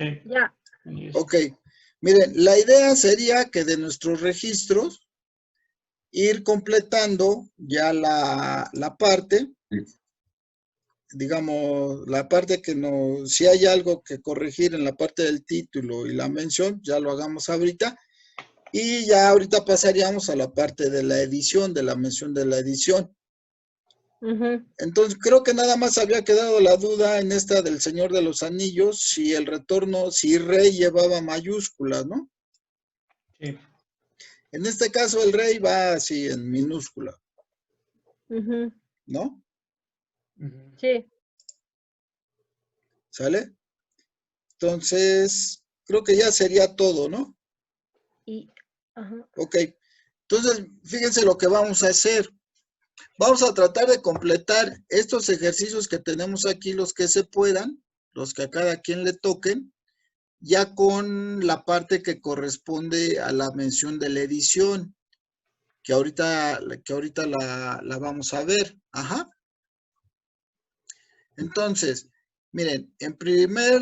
Sí. Ya. Ok. Miren, la idea sería que de nuestros registros ir completando ya la parte, digamos, la parte que nos, si hay algo que corregir en la parte del título y la mención, ya lo hagamos ahorita. Y ya ahorita pasaríamos a la parte de la edición, de la mención de la edición. Entonces, creo que nada más había quedado la duda en esta del Señor de los Anillos, si el retorno, si rey llevaba mayúsculas, ¿no? Sí. En este caso, el rey va así en minúscula, ¿no? Sí. ¿Sale? Entonces, creo que ya sería todo, ¿no? Ok. Entonces, fíjense lo que vamos a hacer. Vamos a tratar de completar estos ejercicios que tenemos aquí, los que se puedan, los que a cada quien le toquen, ya con la parte que corresponde a la mención de la edición, que ahorita la vamos a ver. Ajá. Entonces, miren, en primer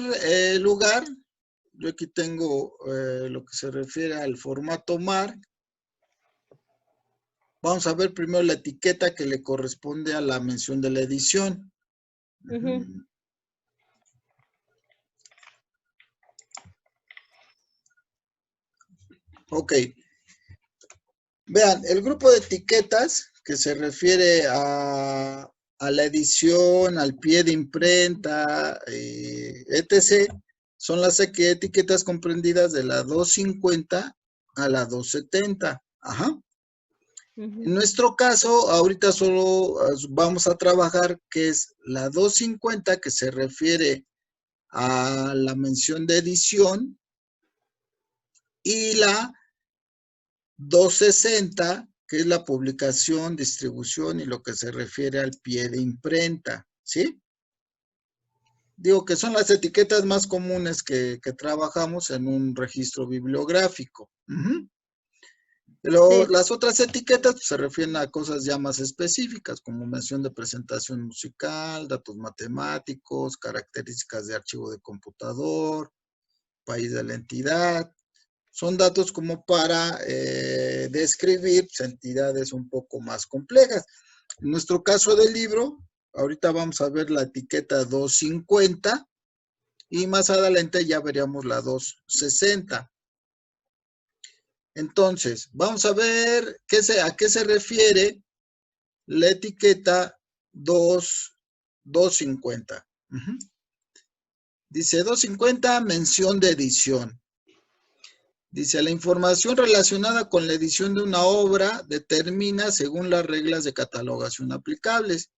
lugar, yo aquí tengo lo que se refiere al formato MARC. Vamos a ver primero la etiqueta que le corresponde a la mención de la edición. Ok. Vean, el grupo de etiquetas que se refiere a la edición, al pie de imprenta, etc., son las etiquetas comprendidas de la 250 a la 270. Ajá. En nuestro caso, ahorita solo vamos a trabajar que es la 250, que se refiere a la mención de edición, y la 260, que es la publicación, distribución y lo que se refiere al pie de imprenta, ¿sí? Digo que son las etiquetas más comunes que trabajamos en un registro bibliográfico. Sí. Las otras etiquetas pues, se refieren a cosas ya más específicas, como mención de presentación musical, datos matemáticos, características de archivo de computador, país de la entidad. Son datos como para describir entidades un poco más complejas. En nuestro caso del libro, ahorita vamos a ver la etiqueta 250 y más adelante ya veríamos la 260. Entonces, vamos a ver a qué se refiere la etiqueta 250. Dice 250, mención de edición. Dice, la información relacionada con la edición de una obra determina según las reglas de catalogación aplicables.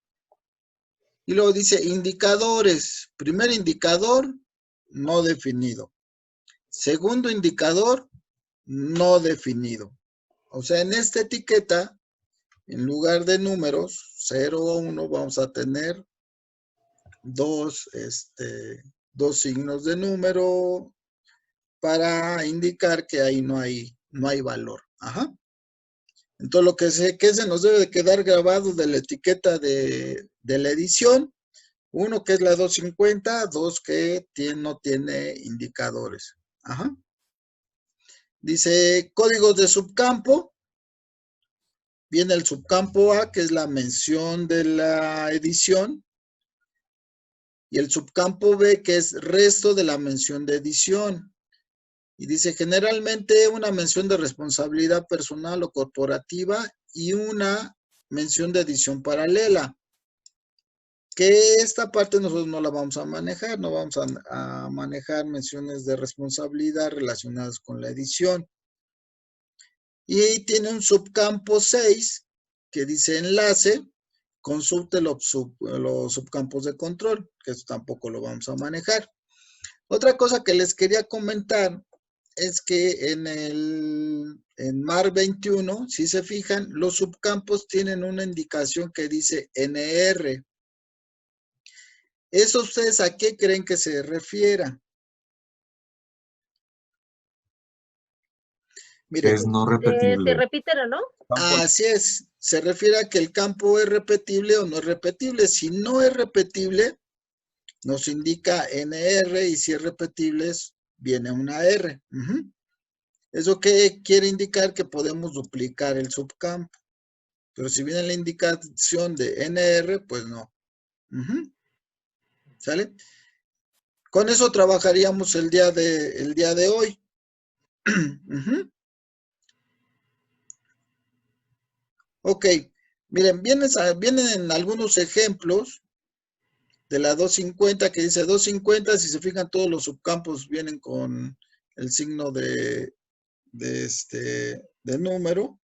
Y luego dice, indicadores. Primer indicador, no definido. Segundo indicador, no definido. O sea, en esta etiqueta, en lugar de números, 0 o 1, vamos a tener dos signos de número para indicar que ahí no hay valor. Ajá. Entonces, lo que se nos debe de quedar grabado de la etiqueta de la edición, uno que es la 250, dos que no tiene indicadores. Ajá. Dice códigos de subcampo. Viene el subcampo A, que es la mención de la edición. Y el subcampo B, que es resto de la mención de edición. Y dice, generalmente una mención de responsabilidad personal o corporativa y una mención de edición paralela. Que esta parte nosotros no la vamos a manejar, no vamos a manejar menciones de responsabilidad relacionadas con la edición. Y tiene un subcampo 6 que dice enlace, consulte los subcampos de control, que eso tampoco lo vamos a manejar. Otra cosa que les quería comentar es que en MAR 21, si se fijan, los subcampos tienen una indicación que dice NR. ¿Eso ustedes a qué creen que se refiera? Miren, es no repetible. ¿Se repite o no? Así es, se refiere a que el campo es repetible o no es repetible. Si no es repetible, nos indica NR y si es repetible viene una R. ¿Eso qué quiere indicar? Que podemos duplicar el subcampo. Pero si viene la indicación de NR, pues no. ¿Sale? Con eso trabajaríamos el día de hoy. Ok, miren, vienen algunos ejemplos de la 250 que dice 250, si se fijan todos los subcampos vienen con el signo de número,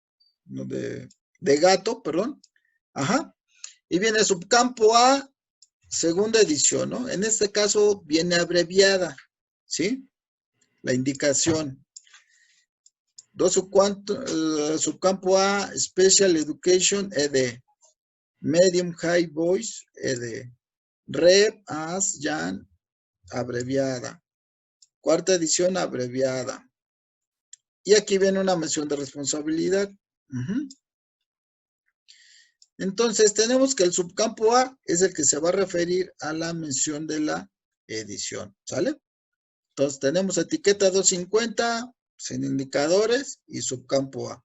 no, de gato, perdón. Ajá. Y viene subcampo A, segunda edición, ¿no? En este caso viene abreviada, ¿sí? La indicación. Subcampo A, Special Education, ED. Medium High Voice, ED. Rep, As, Jan, abreviada. Cuarta edición, abreviada. Y aquí viene una mención de responsabilidad. Entonces, tenemos que el subcampo A es el que se va a referir a la mención de la edición, ¿sale? Entonces, tenemos etiqueta 250, sin indicadores, y subcampo A,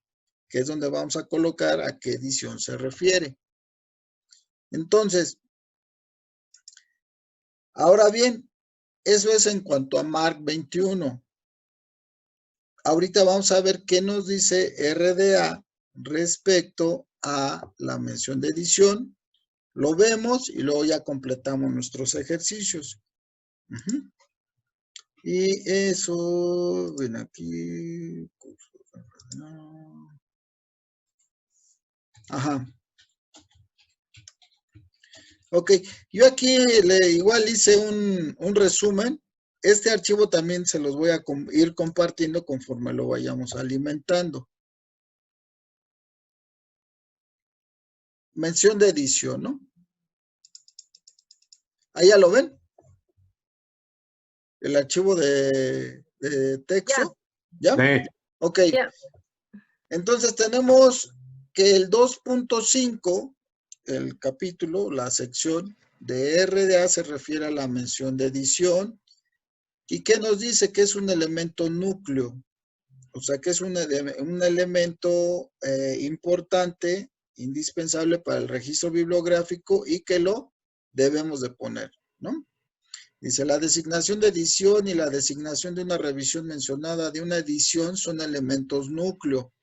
que es donde vamos a colocar a qué edición se refiere. Entonces, ahora bien, eso es en cuanto a MARC 21. Ahorita vamos a ver qué nos dice RDA respecto a la mención de edición. Lo vemos y luego ya completamos nuestros ejercicios. Y eso, ven aquí. Ajá. Ok, yo aquí igual hice un resumen. Este archivo también se los voy a ir compartiendo conforme lo vayamos alimentando. Mención de edición, ¿no? Ahí ya lo ven. El archivo de texto. ¿Ya? Sí. Ok. Ya. Entonces tenemos que el 2.5, el capítulo, la sección de RDA se refiere a la mención de edición. ¿Y qué nos dice? Que es un elemento núcleo. O sea, que es un elemento importante, indispensable para el registro bibliográfico y que lo debemos de poner, ¿no? Dice, la designación de edición y la designación de una revisión mencionada de una edición son elementos núcleo.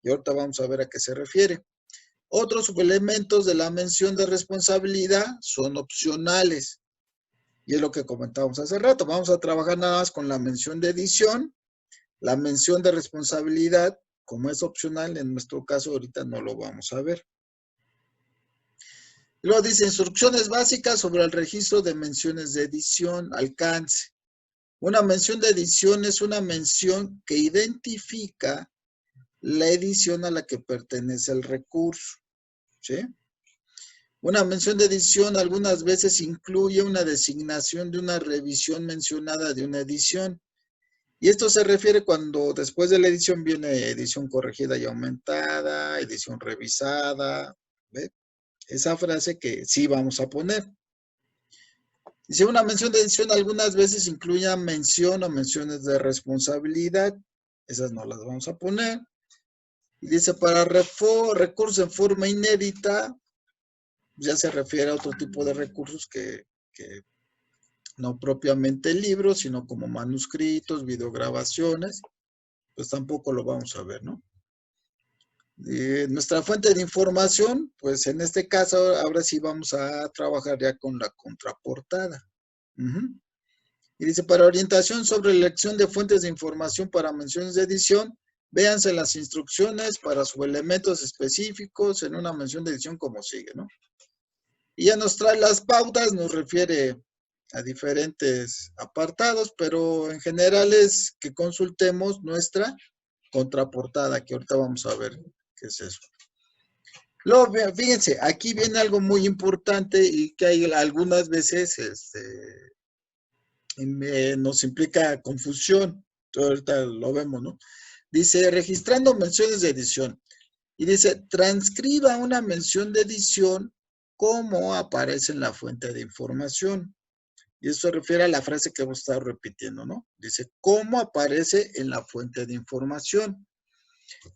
Y ahorita vamos a ver a qué se refiere. Otros subelementos de la mención de responsabilidad son opcionales. Y es lo que comentábamos hace rato. Vamos a trabajar nada más con la mención de edición. La mención de responsabilidad, como es opcional, en nuestro caso ahorita no lo vamos a ver. Luego dice instrucciones básicas sobre el registro de menciones de edición, alcance. Una mención de edición es una mención que identifica la edición a la que pertenece el recurso, ¿sí? Una mención de edición algunas veces incluye una designación de una revisión mencionada de una edición. Y esto se refiere cuando después de la edición viene edición corregida y aumentada, edición revisada, ¿ve? Esa frase que sí vamos a poner. Dice, una mención de edición algunas veces incluye mención o menciones de responsabilidad. Esas no las vamos a poner. Y dice, para recursos en forma inédita, ya se refiere a otro tipo de recursos que no propiamente libros, sino como manuscritos, videograbaciones, pues tampoco lo vamos a ver, ¿no? Nuestra fuente de información, pues en este caso, ahora sí vamos a trabajar ya con la contraportada. Y dice, para orientación sobre la elección de fuentes de información para menciones de edición, véanse las instrucciones para subelementos específicos en una mención de edición como sigue, ¿no? Y ya nos trae las pautas, nos refiere a diferentes apartados, pero en general es que consultemos nuestra contraportada, que ahorita vamos a ver qué es eso. Luego, fíjense, aquí viene algo muy importante y que hay algunas veces nos implica confusión. Ahorita lo vemos, ¿no? Dice, registrando menciones de edición. Y dice, transcriba una mención de edición como aparece en la fuente de información. Y eso se refiere a la frase que hemos estado repitiendo, ¿no? Dice, ¿cómo aparece en la fuente de información?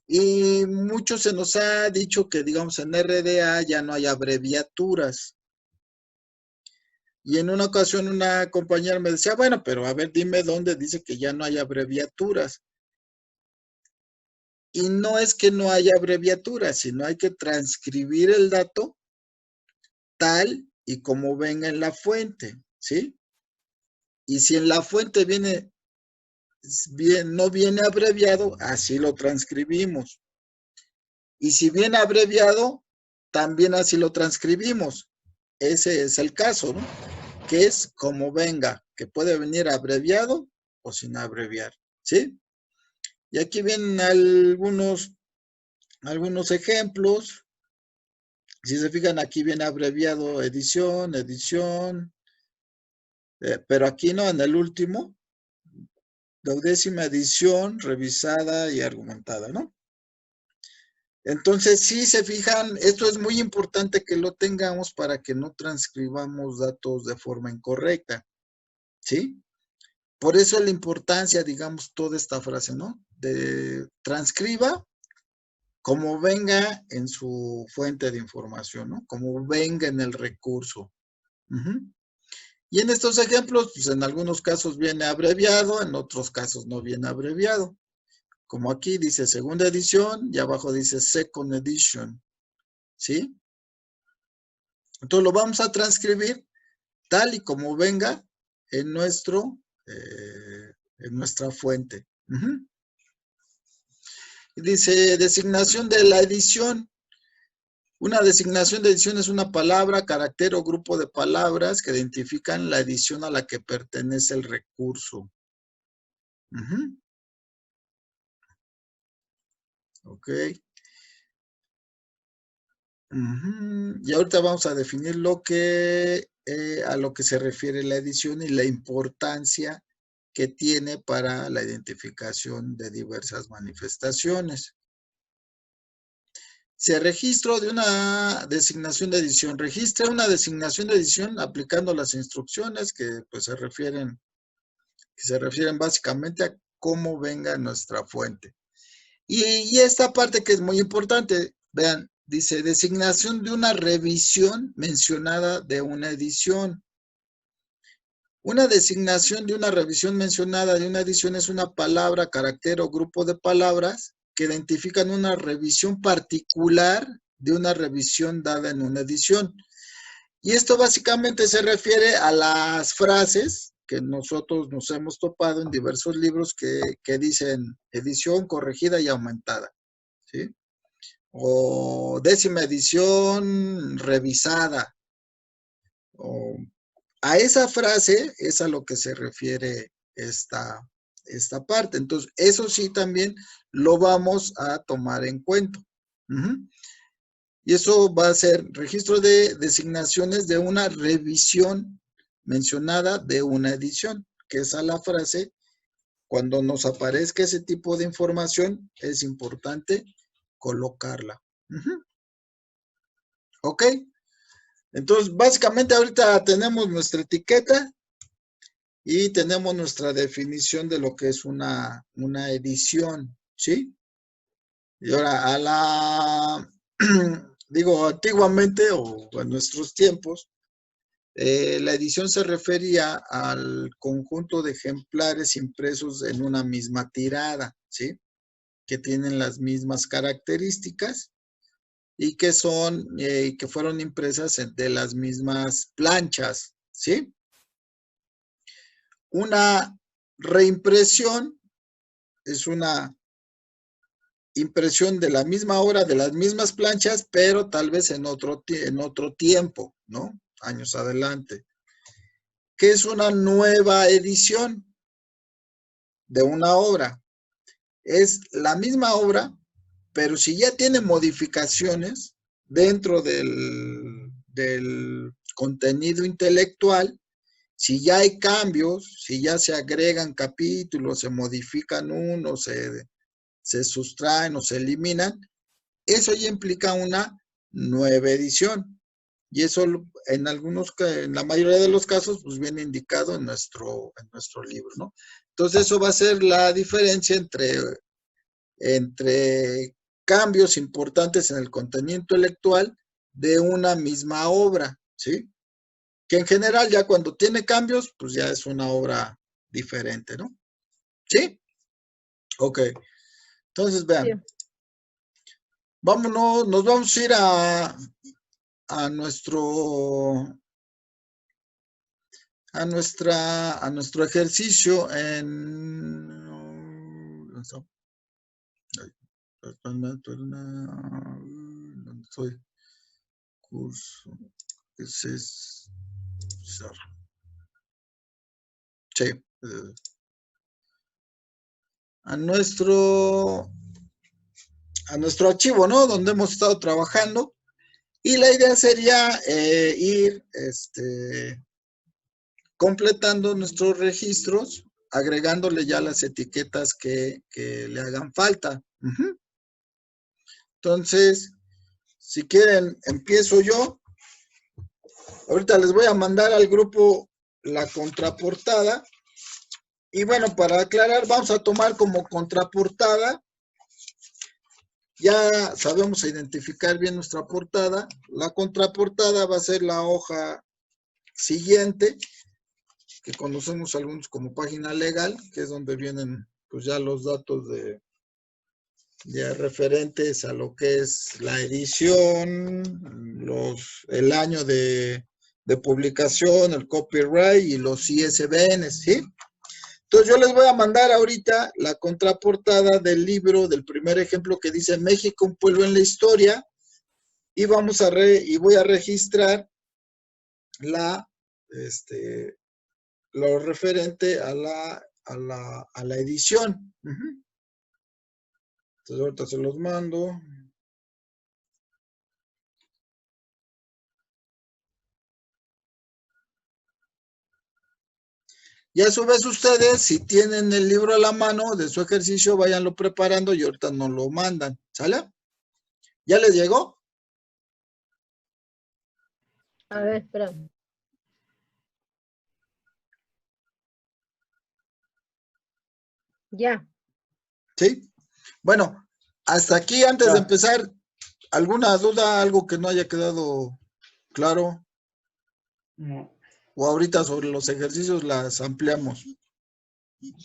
Y mucho se nos ha dicho que, digamos, en RDA ya no hay abreviaturas. Y en una ocasión una compañera me decía, bueno, pero a ver, dime dónde dice que ya no hay abreviaturas. Y no es que no haya abreviaturas, sino hay que transcribir el dato tal y como venga en la fuente, ¿sí? Y si en la fuente no viene abreviado, así lo transcribimos. Y si viene abreviado, también así lo transcribimos. Ese es el caso, ¿no? Que es como venga, que puede venir abreviado o sin abreviar, ¿sí? Y aquí vienen algunos ejemplos. Si se fijan, aquí viene abreviado edición, pero aquí no, en el último, 12ª edición, revisada y argumentada, ¿no? Entonces, si se fijan, esto es muy importante que lo tengamos para que no transcribamos datos de forma incorrecta, ¿sí? Por eso la importancia, digamos, toda esta frase, ¿no? De transcriba como venga en su fuente de información, ¿no? Como venga en el recurso. Y en estos ejemplos, pues en algunos casos viene abreviado, en otros casos no viene abreviado. Como aquí dice segunda edición y abajo dice second edition, ¿sí? Entonces lo vamos a transcribir tal y como venga en nuestra fuente. Dice designación de la edición. Una designación de edición es una palabra, carácter o grupo de palabras que identifican la edición a la que pertenece el recurso. Ok. Y ahorita vamos a definir a lo que se refiere la edición y la importancia que tiene para la identificación de diversas manifestaciones. Se registro de una designación de edición. Registra una designación de edición aplicando las instrucciones que pues, se refieren básicamente a cómo venga nuestra fuente. Y esta parte que es muy importante, vean, dice designación de una revisión mencionada de una edición. Una designación de una revisión mencionada de una edición es una palabra, carácter o grupo de palabras que identifican una revisión particular de una revisión dada en una edición. Y esto básicamente se refiere a las frases que nosotros nos hemos topado en diversos libros que dicen edición corregida y aumentada, ¿sí? O 10ª edición revisada. O a esa frase es a lo que se refiere esta parte. Entonces, eso sí también lo vamos a tomar en cuenta. Y eso va a ser registro de designaciones de una revisión mencionada de una edición, que es a la frase, cuando nos aparezca ese tipo de información, es importante colocarla. ¿Ok? Entonces, básicamente ahorita tenemos nuestra etiqueta y tenemos nuestra definición de lo que es una edición, ¿sí? Y ahora, digo, antiguamente o en nuestros tiempos, la edición se refería al conjunto de ejemplares impresos en una misma tirada, ¿sí? Que tienen las mismas características y que fueron impresas de las mismas planchas, ¿sí? Una reimpresión es una impresión de la misma obra, de las mismas planchas, pero tal vez en otro tiempo, ¿no? Años adelante. ¿Qué es una nueva edición de una obra? Es la misma obra, pero si ya tiene modificaciones dentro del contenido intelectual, si ya hay cambios, si ya se agregan capítulos, se modifican unos, se sustraen o se eliminan, eso ya implica una nueva edición. Y eso en la mayoría de los casos, pues viene indicado en nuestro libro, ¿no? Entonces, eso va a ser la diferencia entre cambios importantes en el contenido intelectual de una misma obra, ¿sí? Que en general ya cuando tiene cambios, pues ya es una obra diferente, ¿no? ¿Sí? Ok. Entonces, vean. Sí. Vámonos, nos vamos a ir a nuestro ejercicio ¿dónde estoy? Curso. Sí. A nuestro archivo, ¿no? Donde hemos estado trabajando. Y la idea sería ir completando nuestros registros, agregándole ya las etiquetas que le hagan falta. Entonces, si quieren, empiezo yo. Ahorita les voy a mandar al grupo la contraportada. Y bueno, para aclarar, vamos a tomar como contraportada. Ya sabemos identificar bien nuestra portada. La contraportada va a ser la hoja siguiente, que conocemos algunos como página legal, que es donde vienen pues ya los datos ya referentes a lo que es la edición, el año de publicación, el copyright y los ISBN, ¿sí? Entonces yo les voy a mandar ahorita la contraportada del libro, del primer ejemplo que dice México, un pueblo en la historia, y voy a registrar lo referente a la edición. Entonces ahorita se los mando. Y a su vez ustedes, si tienen el libro a la mano de su ejercicio, váyanlo preparando y ahorita nos lo mandan. ¿Sale? ¿Ya les llegó? A ver, espera. Ya. ¿Sí? Bueno, hasta aquí, antes de empezar, ¿alguna duda, algo que no haya quedado claro? No. O ahorita sobre los ejercicios las ampliamos.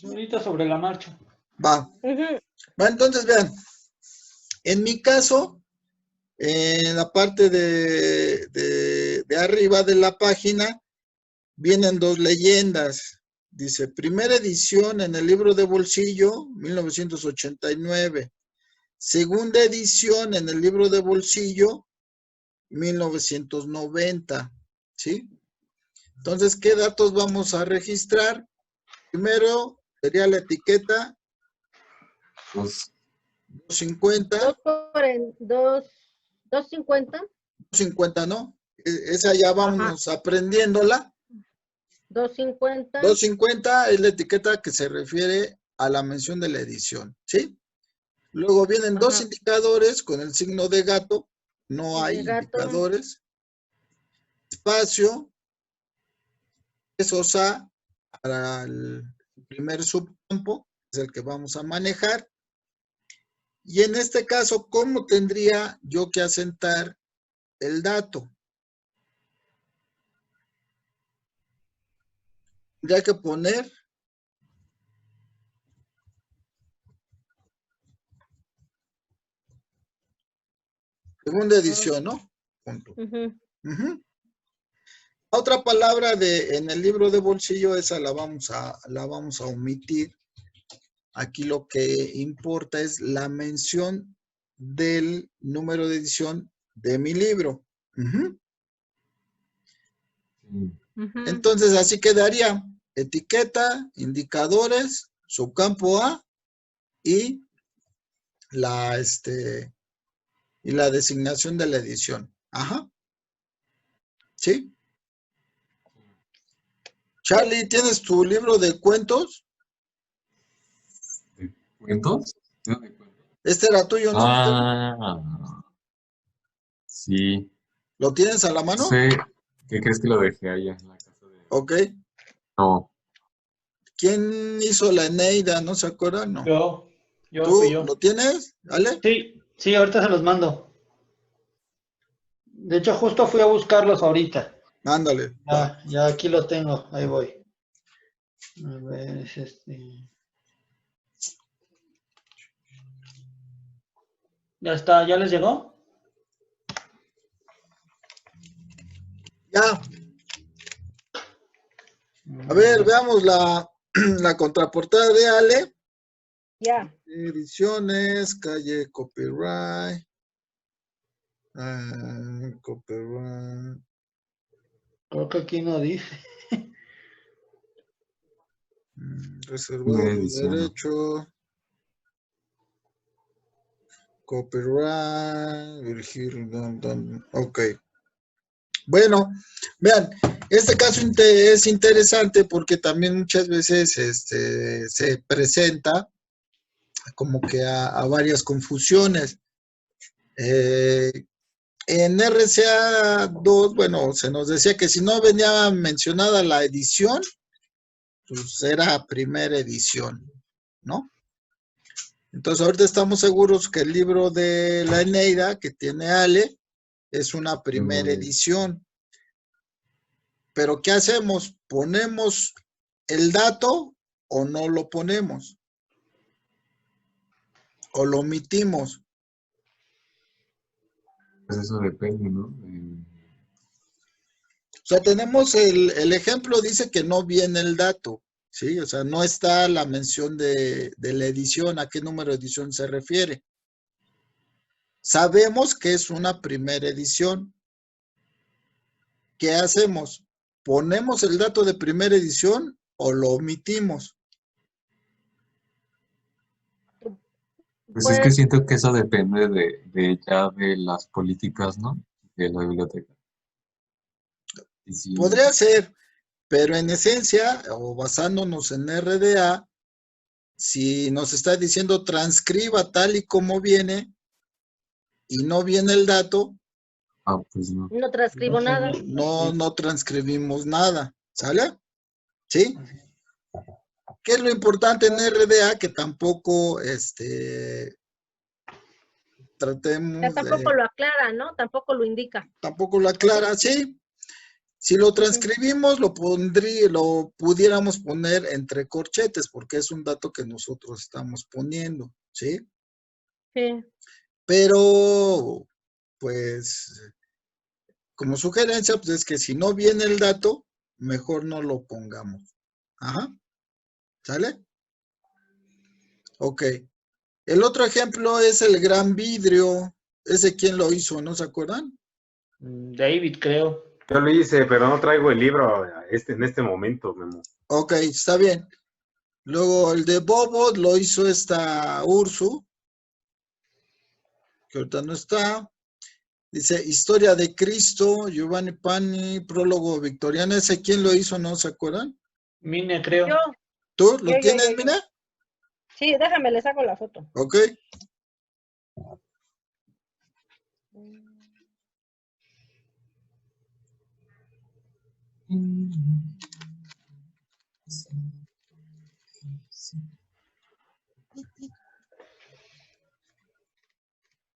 Ahorita sobre la marcha. Va. Va, entonces vean. En mi caso, en la parte de arriba de la página, vienen dos leyendas. Dice, primera edición en el libro de bolsillo, 1989. Segunda edición en el libro de bolsillo, 1990. ¿Sí? Entonces, ¿qué datos vamos a registrar? Primero sería la etiqueta 250. 250. 250, ¿no? Esa ya vamos aprendiéndola. 250. 250 es la etiqueta que se refiere a la mención de la edición, ¿sí? Luego vienen dos indicadores con el signo de gato. No hay indicadores. Espacio. Esos A para el primer subcampo, es el que vamos a manejar. Y en este caso, ¿cómo tendría yo que asentar el dato? Tendría que poner segunda edición, ¿no? Punto. Otra palabra en el libro de bolsillo, esa la vamos a omitir. Aquí lo que importa es la mención del número de edición de mi libro. Entonces, así quedaría etiqueta, indicadores, subcampo A y la designación de la edición. Ajá. ¿Sí? Charlie, ¿tienes tu libro de cuentos? ¿De cuentos? Este era tuyo, ¿no? Ah, sí. ¿Lo tienes a la mano? Sí, ¿qué crees que lo dejé allá en la casa de... Ok. No, ¿Quién hizo la Eneida? ¿No se acuerdan? No. Fui ¿Tú yo. lo tienes? ¿Ale? Sí, ahorita se los mando. De hecho, justo fui a buscarlos ahorita. Ándale. Va. Ya aquí lo tengo, ahí voy. A ver, es este. Ya está, ¿ya les llegó? Ya. A ver, veamos la, la contraportada de Ale. Ya. Ediciones, calle, copyright. Copyright. Creo que aquí no dice. Reservado Primera de edición, ¿no? derecho. Copyright. Virgil, ok. Bueno, vean, este caso es interesante porque también muchas veces se presenta como que a varias confusiones. En RCA 2, bueno, se nos decía que si no venía mencionada la edición, pues era primera edición, ¿no? Entonces ahorita estamos seguros que el libro de la Eneida que tiene Ale es una primera edición. Pero ¿qué hacemos? ¿Ponemos el dato o no lo ponemos? ¿O lo omitimos? Pues eso depende, ¿no? O sea, tenemos el ejemplo, dice que no viene el dato, ¿sí? O sea, no está la mención de la edición, a qué número de edición se refiere. Sabemos que es una primera edición. ¿Qué hacemos? ¿Ponemos el dato de primera edición o lo omitimos? Pues es que siento que eso depende de ya de las políticas, ¿no? De la biblioteca. Y si, Podría ser, pero en esencia, o basándonos en RDA, si nos está diciendo transcriba tal y como viene y no viene el dato, pues no. No transcribo nada. no transcribimos nada, ¿sale? ¿Sí? ¿Qué es lo importante en RDA? Que tampoco, tratemos Tampoco de, lo aclara, ¿no? Tampoco lo indica. tampoco lo aclara, ¿sí? Si lo transcribimos, lo pudiéramos poner entre corchetes, porque es un dato que nosotros estamos poniendo, ¿sí? Sí. Pero, pues, como sugerencia, pues es que si no viene el dato, mejor no lo pongamos. Ajá. ¿Sale? Ok. El otro ejemplo es el gran vidrio. ¿Ese quién lo hizo? ¿No se acuerdan? David, creo. Yo lo hice, pero no traigo el libro en este momento, Memo. Ok, está bien. Luego el de Bobo lo hizo esta Ursu, que ahorita no está. Dice, Historia de Cristo, Giovanni Pani, prólogo victoriano. ¿Ese quién lo hizo? ¿No se acuerdan? Mine, creo. Yo. ¿Tú lo Yo. tienes, Mina? Sí, déjame, le saco la foto. Ok.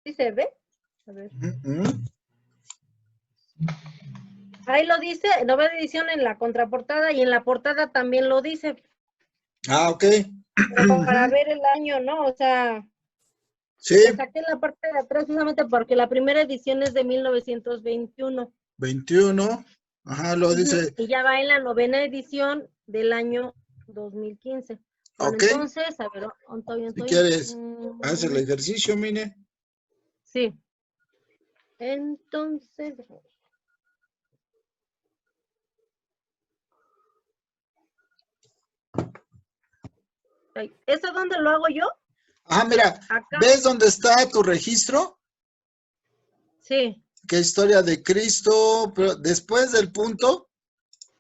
¿Sí se ve? A ver. Mm. Ahí lo dice, novena edición en la contraportada y en la portada también lo dice. Ah, ok. Pero para ver el año, ¿no? O sea, Sí, le saqué la parte de atrás solamente porque la primera edición es de 1921. 21. Ajá, lo dice. Y ya va en la novena edición del año 2015. Bueno, Ok. entonces, a ver, ¿dónde Si quieres, haz el ejercicio, Mine. Sí. Entonces, ¿eso dónde lo hago yo? Ah, mira, Acá. ¿ves dónde está tu registro? Sí. ¿Qué historia de Cristo? Pero después del punto,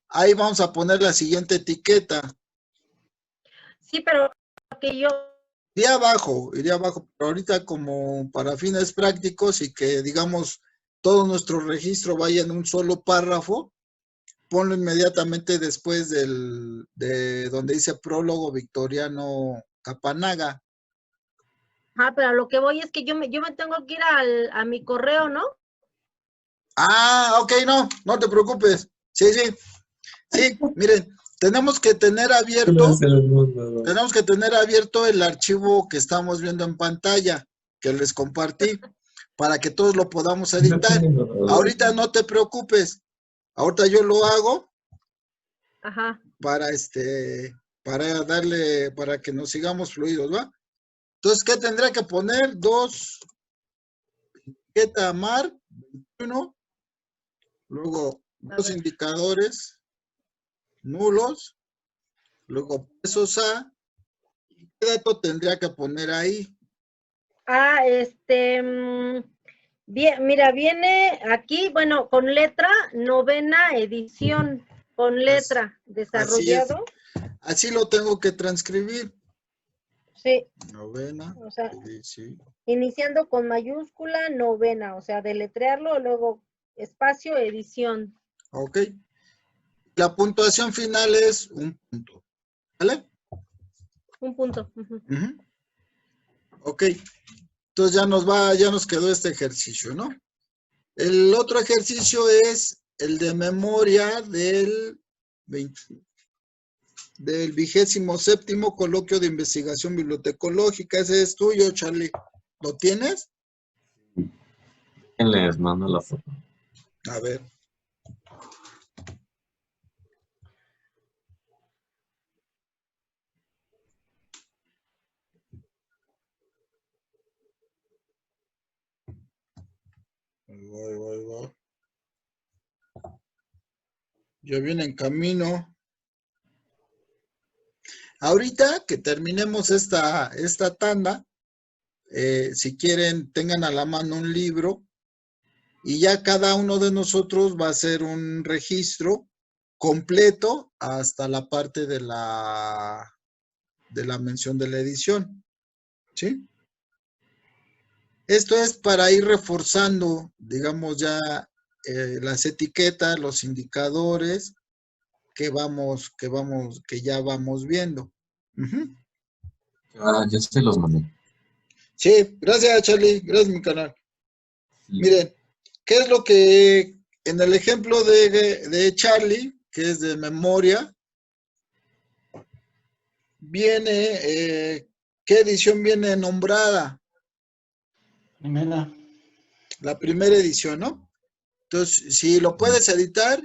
ahí vamos a poner la siguiente etiqueta. Sí, pero que yo. Iría abajo, pero ahorita como para fines prácticos y que digamos todo nuestro registro vaya en un solo párrafo, ponlo inmediatamente después de donde dice prólogo Victoriano Capanaga. Ah, pero a lo que voy es que yo me tengo que ir a mi correo, ¿no? Ah, ok, no te preocupes. Sí, miren, tenemos que tener abierto el archivo que estamos viendo en pantalla, que les compartí, para que todos lo podamos editar. Ahorita no te preocupes, ahorita yo lo hago. Ajá. Para que nos sigamos fluidos, ¿va? Entonces, ¿qué tendría que poner? 2, etiqueta Mark, 21, luego 2 indicadores nulos, luego pesos A. ¿Qué dato tendría que poner ahí? Ah, bien, mira, viene aquí, bueno, con letra, 9ª edición, con letra, desarrollado. Así lo tengo que transcribir. Sí. 9ª o sea, edición. Iniciando con mayúscula, 9ª, o sea, deletrearlo, luego espacio, edición. Ok. La puntuación final es un punto, ¿vale? Un punto. Ok. Entonces ya nos quedó este ejercicio, ¿no? El otro ejercicio es el de memoria del 27º coloquio de investigación bibliotecológica. Ese es tuyo, Charlie. ¿Lo tienes? Les mando la foto. A ver. Ahí va. Ya viene en camino. Ahorita que terminemos esta tanda, si quieren, tengan a la mano un libro y ya cada uno de nosotros va a hacer un registro completo hasta la parte de la mención de la edición. ¿Sí? Esto es para ir reforzando, digamos, ya las etiquetas, los indicadores que ya vamos viendo. Ya se los mandé. Sí, gracias, Charlie. Gracias, mi canal. Sí. Miren, ¿qué es lo que en el ejemplo de Charlie, que es de memoria, viene, ¿qué edición viene nombrada? Primera. La primera edición, ¿no? Entonces, si lo puedes editar,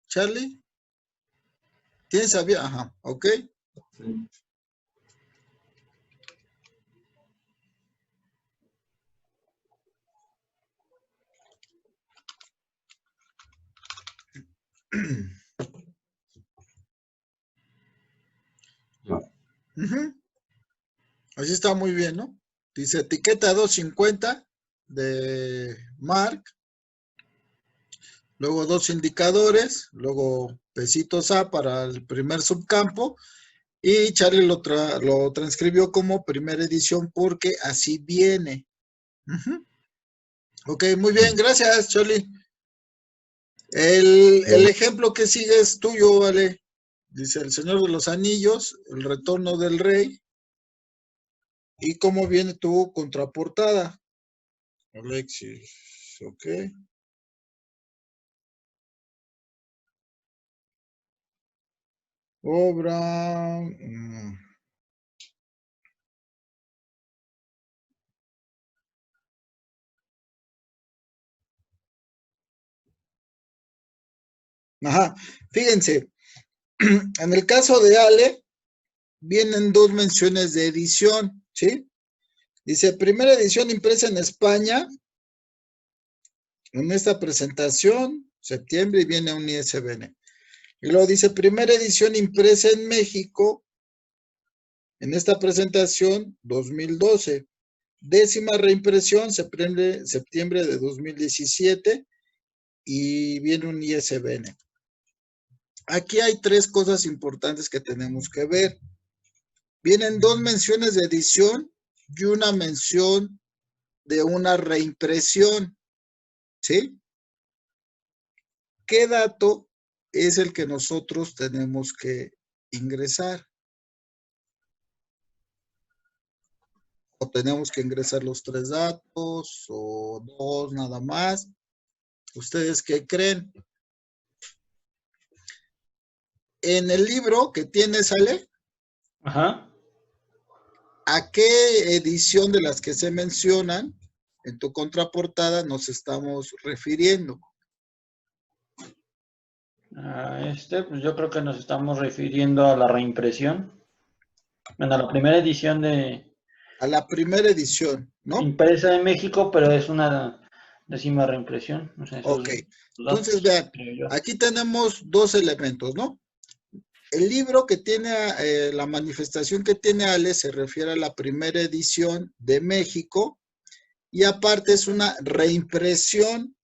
Charlie. ¿Tienes abierto? Ajá, ok. Sí. Así está muy bien, ¿no? Dice etiqueta 250 de Mark, luego 2 indicadores, luego pesitos A para el primer subcampo, y Charlie lo transcribió como primera edición porque así viene. Ok, muy bien, gracias, Charlie. El ejemplo que sigue es tuyo, ¿vale? Dice El Señor de los Anillos, El Retorno del Rey. ¿Y cómo viene tu contraportada? Alexis, ok. Obra. Ajá, fíjense, en el caso de Ale, vienen 2 menciones de edición, ¿sí? Dice, primera edición impresa en España, en esta presentación, septiembre, y viene un ISBN. Y luego dice, primera edición impresa en México, en esta presentación, 2012. 10ª reimpresión, septiembre de 2017, y viene un ISBN. Aquí hay 3 cosas importantes que tenemos que ver. Vienen 2 menciones de edición y una mención de una reimpresión. ¿sí? ¿Qué dato es el que nosotros tenemos que ingresar? ¿O tenemos que ingresar los 3 datos o 2 nada más? ¿Ustedes qué creen? En el libro que tienes, Ale, Ajá. ¿a qué edición de las que se mencionan en tu contraportada nos estamos refiriendo? Pues yo creo que nos estamos refiriendo a la reimpresión. Bueno, a la primera edición de A la primera edición, ¿no? impresa en México, pero es una 10ª reimpresión. O sea, esos Ok. datos, Entonces, vean, creo yo. aquí tenemos 2 elementos, ¿no? El libro que tiene, la manifestación que tiene Ale se refiere a la primera edición de México y aparte es una reimpresión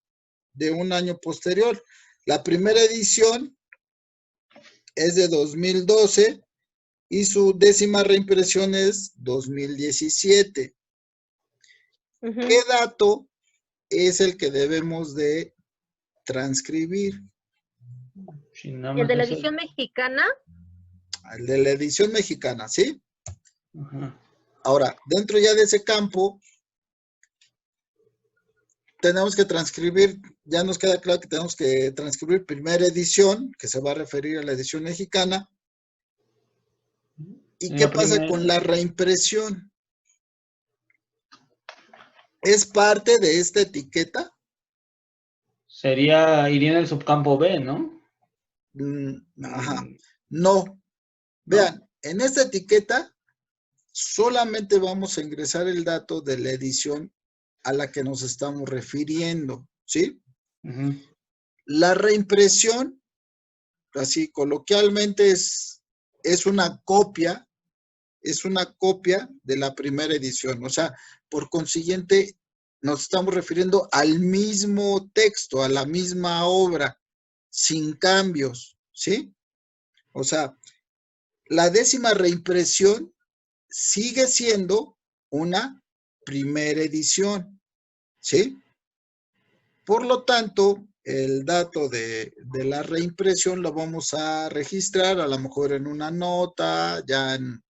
de un año posterior. La primera edición es de 2012 y su 10ª reimpresión es 2017. Ujú. ¿Qué dato es el que debemos de transcribir? Sí, nada El más de la eso. edición mexicana, El de la edición mexicana, ¿sí? Ajá. Ahora, dentro ya de ese campo, tenemos que transcribir, ya nos queda claro que tenemos que transcribir primera edición, que se va a referir a la edición mexicana. ¿Y En qué la pasa primera con la reimpresión? ¿Es parte de esta etiqueta? iría en el subcampo B, ¿no? Ajá. No. ¿No? Vean, en esta etiqueta solamente vamos a ingresar el dato de la edición a la que nos estamos refiriendo, ¿sí? Ujú. La reimpresión, así coloquialmente, es una copia de la primera edición. O sea, por consiguiente, nos estamos refiriendo al mismo texto, a la misma obra, sin cambios, ¿sí? O sea, la 10ª reimpresión sigue siendo una primera edición, ¿sí? Por lo tanto, el dato de la reimpresión lo vamos a registrar a lo mejor en una nota, ya en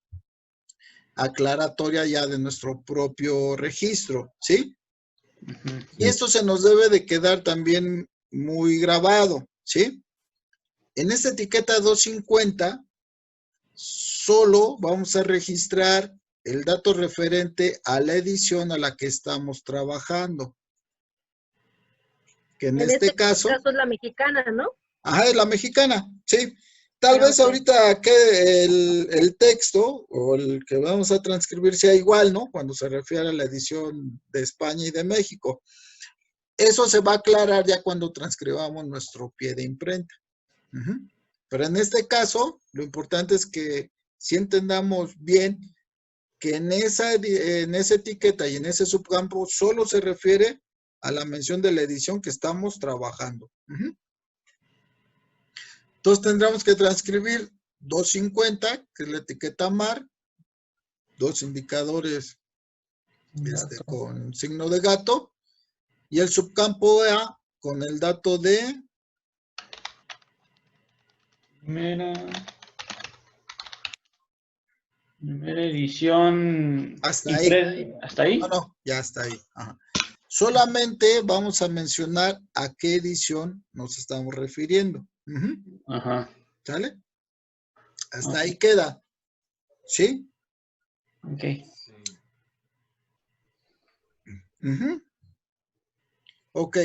aclaratoria ya de nuestro propio registro, ¿sí? Ujú. Y esto se nos debe de quedar también muy grabado, ¿sí? En esta etiqueta 250 solo vamos a registrar el dato referente a la edición a la que estamos trabajando. Que en en este este caso, caso es la mexicana, ¿no? ajá, es la mexicana, sí. Tal vez Ok. ahorita que el texto o el que vamos a transcribir sea igual, ¿no? Cuando se refiere a la edición de España y de México. Eso se va a aclarar ya cuando transcribamos nuestro pie de imprenta. Ujú. Pero en este caso, lo importante es que si entendamos bien que en esa etiqueta y en ese subcampo solo se refiere a la mención de la edición que estamos trabajando. Ujú. Entonces tendremos que transcribir 250, que es la etiqueta mar, 2 indicadores Dato. con signo de gato, y el subcampo A con el dato de Primera edición hasta ahí. impresa. ¿Hasta ahí? No, ya está ahí. Ajá. Solamente vamos a mencionar a qué edición nos estamos refiriendo. Ujú. Ajá. ¿Sale? Hasta Ok. ahí queda. ¿Sí? Ok. Ujú. Ok.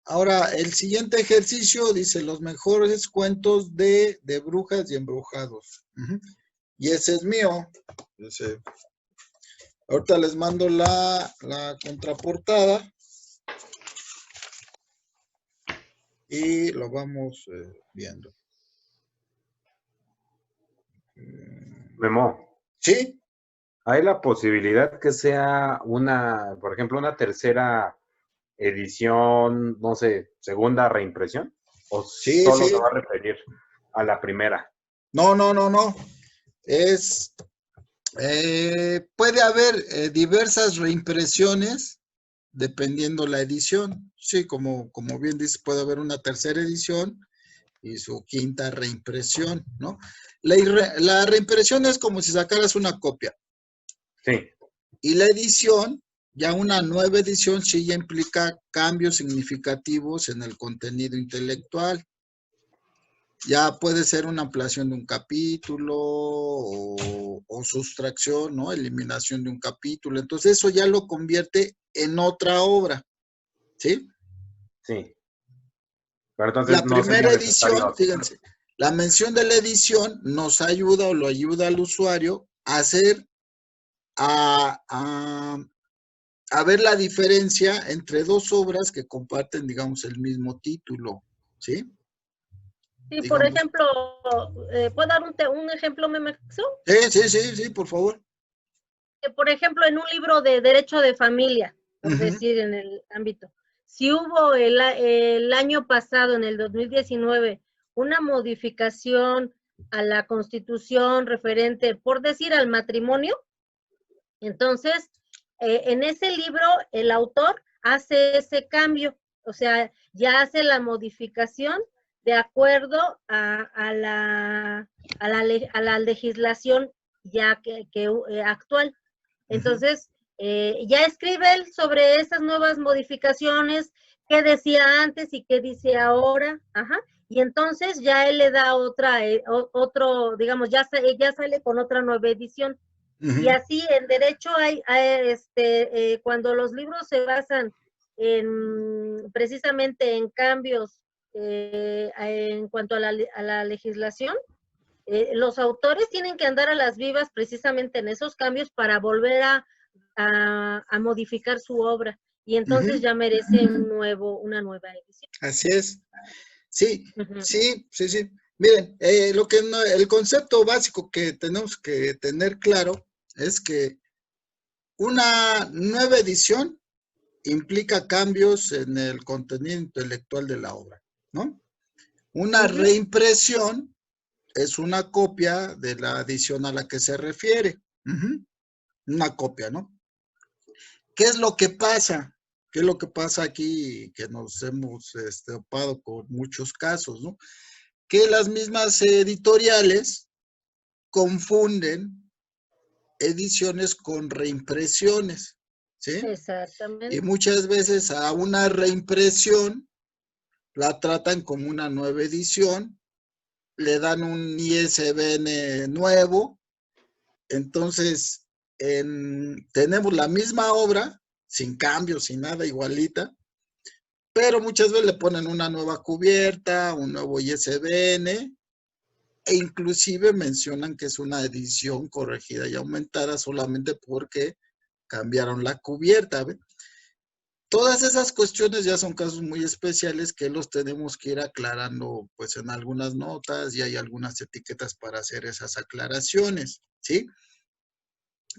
Ahora, el siguiente ejercicio dice los mejores cuentos de brujas y embrujados. Ujú. Y ese es mío. Ahorita les mando la contraportada y lo vamos viendo. Memo, ¿Sí? ¿hay la posibilidad que sea una, por ejemplo, una tercera edición, no sé, segunda reimpresión? ¿O Sí, solo se sí. va a referir a la primera? No. Puede haber diversas reimpresiones dependiendo la edición. Sí, como bien dice, puede haber una tercera edición y su quinta reimpresión, ¿no? La reimpresión es como si sacaras una copia. Sí. Y la edición, ya una nueva edición, sí ya implica cambios significativos en el contenido intelectual. Ya puede ser una ampliación de un capítulo o sustracción, ¿no? Eliminación de un capítulo. Entonces eso ya lo convierte en otra obra, ¿sí? Sí. Pero entonces La no sería primera edición, necesario. fíjense, la mención de la edición nos ayuda o lo ayuda al usuario a hacer, a ver la diferencia entre dos obras que comparten, digamos, el mismo título, ¿sí? Sí, por Digamos. ejemplo, ¿puedo dar un ejemplo, Memexo? Sí, por favor. Por ejemplo, en un libro de Derecho de Familia, por Ujú. decir en el ámbito, si hubo el año pasado, en el 2019, una modificación a la Constitución referente, por decir, al matrimonio, entonces, en ese libro, el autor hace ese cambio, o sea, ya hace la modificación de acuerdo a la legislación ya actual. Entonces, ya escribe él sobre esas nuevas modificaciones, qué decía antes y qué dice ahora, ajá, y entonces ya él le da otro, digamos, ya sale con otra nueva edición. Y Ujú. así en derecho cuando los libros se basan precisamente en cambios en cuanto a la legislación, los autores tienen que andar a las vivas precisamente en esos cambios para volver a modificar su obra. Y entonces Ujú. ya merece una nueva edición. Así es. Sí, Ujú. sí. Miren, el concepto básico que tenemos que tener claro es que una nueva edición implica cambios en el contenido intelectual de la obra, ¿no? Una Ujú. reimpresión es una copia de la edición a la que se refiere. Ujú. Una copia, ¿no? ¿Qué es lo que pasa? ¿Qué es lo que pasa aquí que nos hemos topado con muchos casos, ¿no? Que las mismas editoriales confunden ediciones con reimpresiones, ¿sí? Y Exactamente. muchas veces a una reimpresión la tratan como una nueva edición, le dan un ISBN nuevo, entonces tenemos la misma obra, sin cambios, sin nada, igualita, pero muchas veces le ponen una nueva cubierta, un nuevo ISBN, e inclusive mencionan que es una edición corregida y aumentada solamente porque cambiaron la cubierta. ¿Ve? Todas esas cuestiones ya son casos muy especiales que los tenemos que ir aclarando pues en algunas notas y hay algunas etiquetas para hacer esas aclaraciones, ¿sí?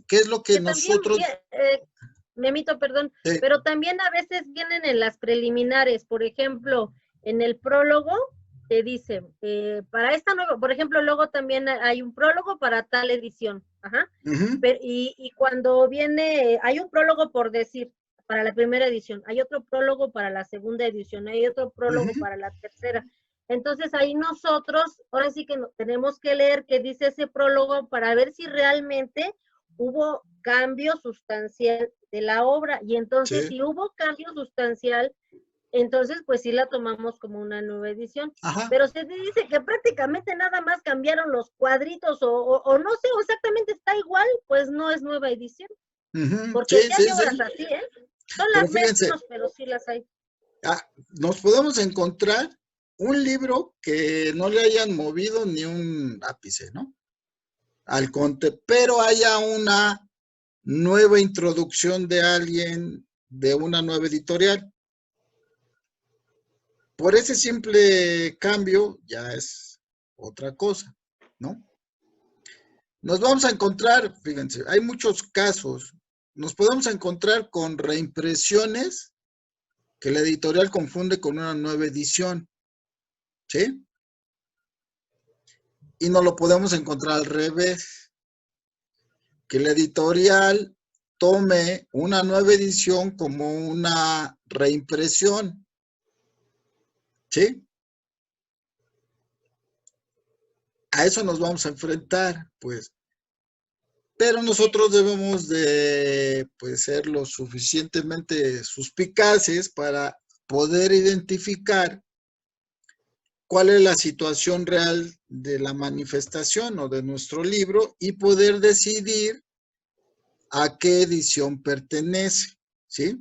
¿Qué es lo que Que también, nosotros... Memito, perdón, pero también a veces vienen en las preliminares, por ejemplo, en el prólogo te dicen, para esta nueva, por ejemplo, luego también hay un prólogo para tal edición, ajá, y cuando viene, hay un prólogo por decir, para la primera edición, hay otro prólogo para la segunda edición, hay otro prólogo para la tercera. Entonces ahí nosotros, ahora sí que tenemos que leer qué dice ese prólogo para ver si realmente hubo cambio sustancial de la obra. Y entonces, si hubo cambio sustancial, entonces pues sí la tomamos como una nueva edición. Ajá. Pero se dice que prácticamente nada más cambiaron los cuadritos o no sé, o exactamente está igual, pues no es nueva edición. Porque ya hay obras así, ¿eh? Son Pero las fíjense, menos, pero sí las hay. nos podemos encontrar un libro que no le hayan movido ni un ápice, ¿no? Al conte, pero haya una nueva introducción de alguien de una nueva editorial. Por ese simple cambio ya es otra cosa, ¿no? Nos vamos a encontrar, fíjense, hay muchos casos, nos podemos encontrar con reimpresiones que la editorial confunde con una nueva edición, ¿sí? Y no lo podemos encontrar al revés, que la editorial tome una nueva edición como una reimpresión. ¿Sí? A eso nos vamos a enfrentar, pues. Pero nosotros debemos de, pues, ser lo suficientemente suspicaces para poder identificar cuál es la situación real de la manifestación o de nuestro libro y poder decidir a qué edición pertenece, ¿sí?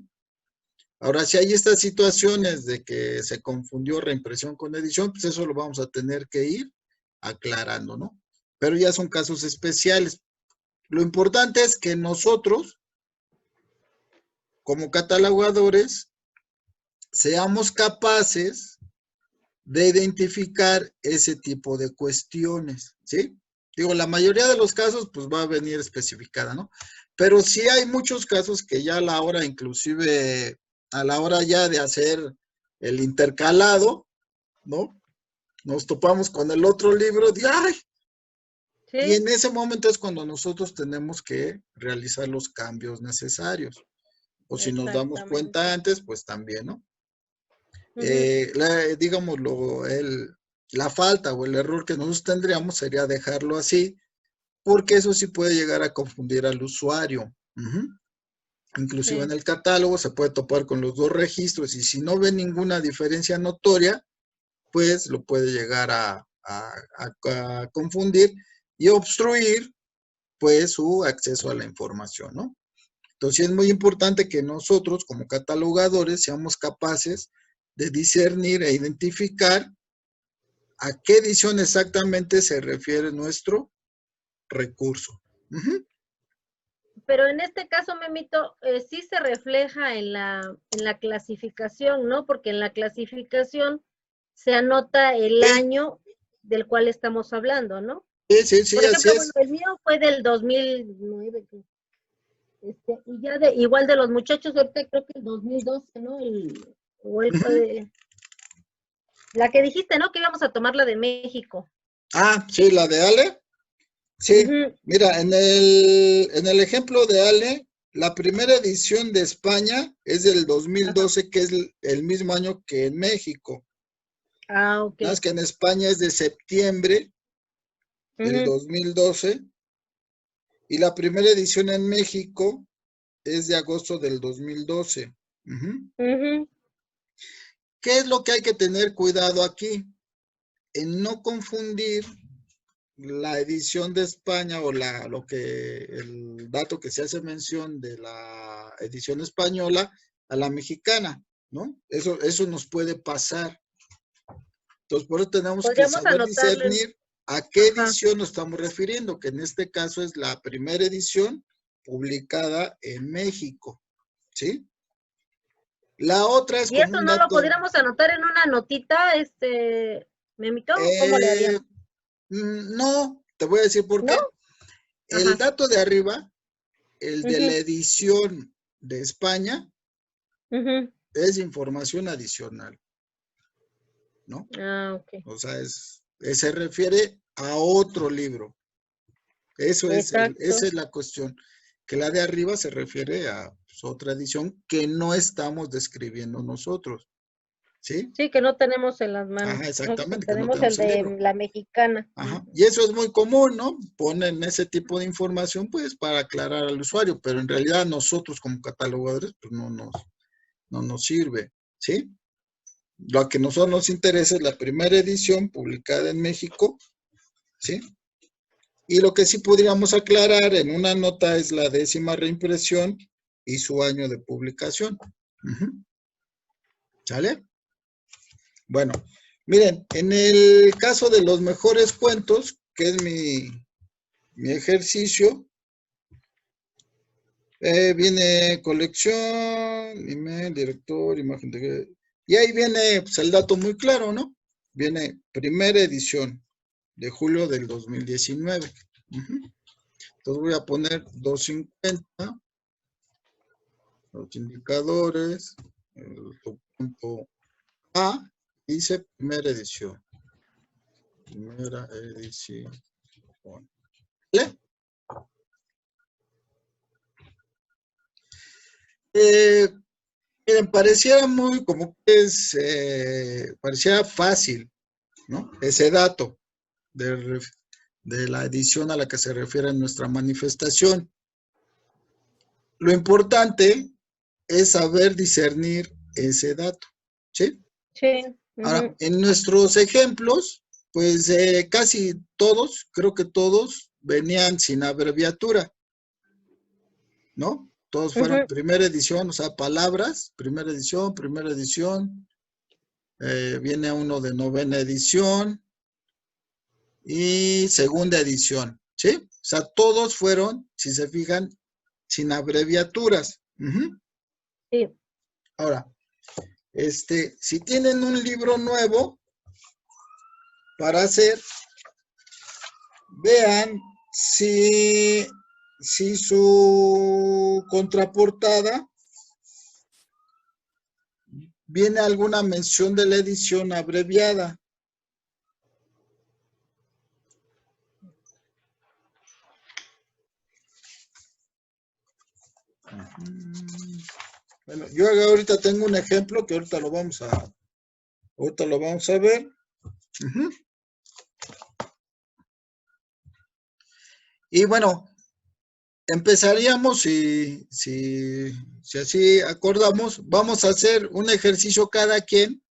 Ahora, si hay estas situaciones de que se confundió reimpresión con edición, pues eso lo vamos a tener que ir aclarando, ¿no? Pero ya son casos especiales. Lo importante es que nosotros, como catalogadores, seamos capaces de identificar ese tipo de cuestiones, ¿sí? Digo, la mayoría de los casos, pues va a venir especificada, ¿no? Pero sí hay muchos casos que ya a la hora, inclusive a la hora ya de hacer el intercalado, ¿no? Nos topamos con el otro libro de, ¡ay! Sí. Y en ese momento es cuando nosotros tenemos que realizar los cambios necesarios. O si nos damos cuenta antes, pues también, ¿no? Digámoslo, la falta o el error que nosotros tendríamos sería dejarlo así, porque eso sí puede llegar a confundir al usuario. Inclusive en el catálogo se puede topar con los dos registros y si no ve ninguna diferencia notoria, pues lo puede llegar a confundir y obstruir pues su acceso a la información, ¿no? Entonces es muy importante que nosotros como catalogadores seamos capaces de discernir e identificar a qué edición exactamente se refiere nuestro recurso. Pero en este caso, Memito, sí se refleja en la clasificación, ¿no? Porque en la clasificación se anota el año del cual estamos hablando, ¿no? Sí, por ejemplo, así bueno, el mío fue del 2009, y ya igual de los muchachos, ahorita creo que el 2012, ¿no? La que dijiste, ¿no? Que íbamos a tomar la de México. Ah, sí, la de Ale. Sí, mira, en el ejemplo de Ale, la primera edición de España es del 2012, que es el mismo año que en México. Ah, ok. Más que en España es de septiembre del 2012 y la primera edición en México es de agosto del 2012. ¿Qué es lo que hay que tener cuidado aquí? En no confundir la edición de España o el dato que se hace mención de la edición española a la mexicana, ¿no? Eso nos puede pasar. Entonces, por eso tenemos que saber discernir a qué edición nos estamos refiriendo, que en este caso es la primera edición publicada en México, ¿sí? La otra es ¿Y eso no lo podríamos anotar en una notita, Memito? ¿Cómo le haríamos? No, te voy a decir por qué. El dato de arriba, el de la edición de España, es información adicional, ¿no? Ah, ok. O sea, se refiere a otro libro. Esa es la cuestión. Que la de arriba se refiere a otra edición que no estamos describiendo nosotros. ¿Sí? Sí, que no tenemos en las manos. Ajá, exactamente. Tenemos el de la mexicana. Ajá. Y eso es muy común, ¿no? Ponen ese tipo de información, pues, para aclarar al usuario, pero en realidad nosotros como catalogadores, pues, no nos sirve, ¿sí? Lo que a nosotros nos interesa es la primera edición publicada en México, ¿sí? Y lo que sí podríamos aclarar en una nota es la 10ª reimpresión y su año de publicación. ¿Sale? Bueno, miren, en el caso de los mejores cuentos, que es mi ejercicio, viene colección, email, director, imagen de... Y ahí viene pues, el dato muy claro, ¿no? Viene primera edición de julio del 2019. Entonces voy a poner 250, los indicadores, el punto A, dice primera edición. Primera edición. ¿Vale? Miren, pareciera muy como que parecía fácil, ¿no? Ese dato de la edición a la que se refiere nuestra manifestación. Lo importante es saber discernir ese dato, ¿sí? Sí. Ahora, en nuestros ejemplos, pues casi todos, creo que todos, venían sin abreviatura, ¿no? Todos fueron primera edición, o sea, palabras, primera edición, viene uno de novena edición y segunda edición, ¿sí? O sea, todos fueron, si se fijan, sin abreviaturas. Sí. Ahora, si tienen un libro nuevo para hacer, vean si su contraportada viene alguna mención de la edición abreviada. Bueno, yo ahorita tengo un ejemplo que ahorita lo vamos a ver. Y bueno, empezaríamos, si así acordamos, vamos a hacer un ejercicio cada quien,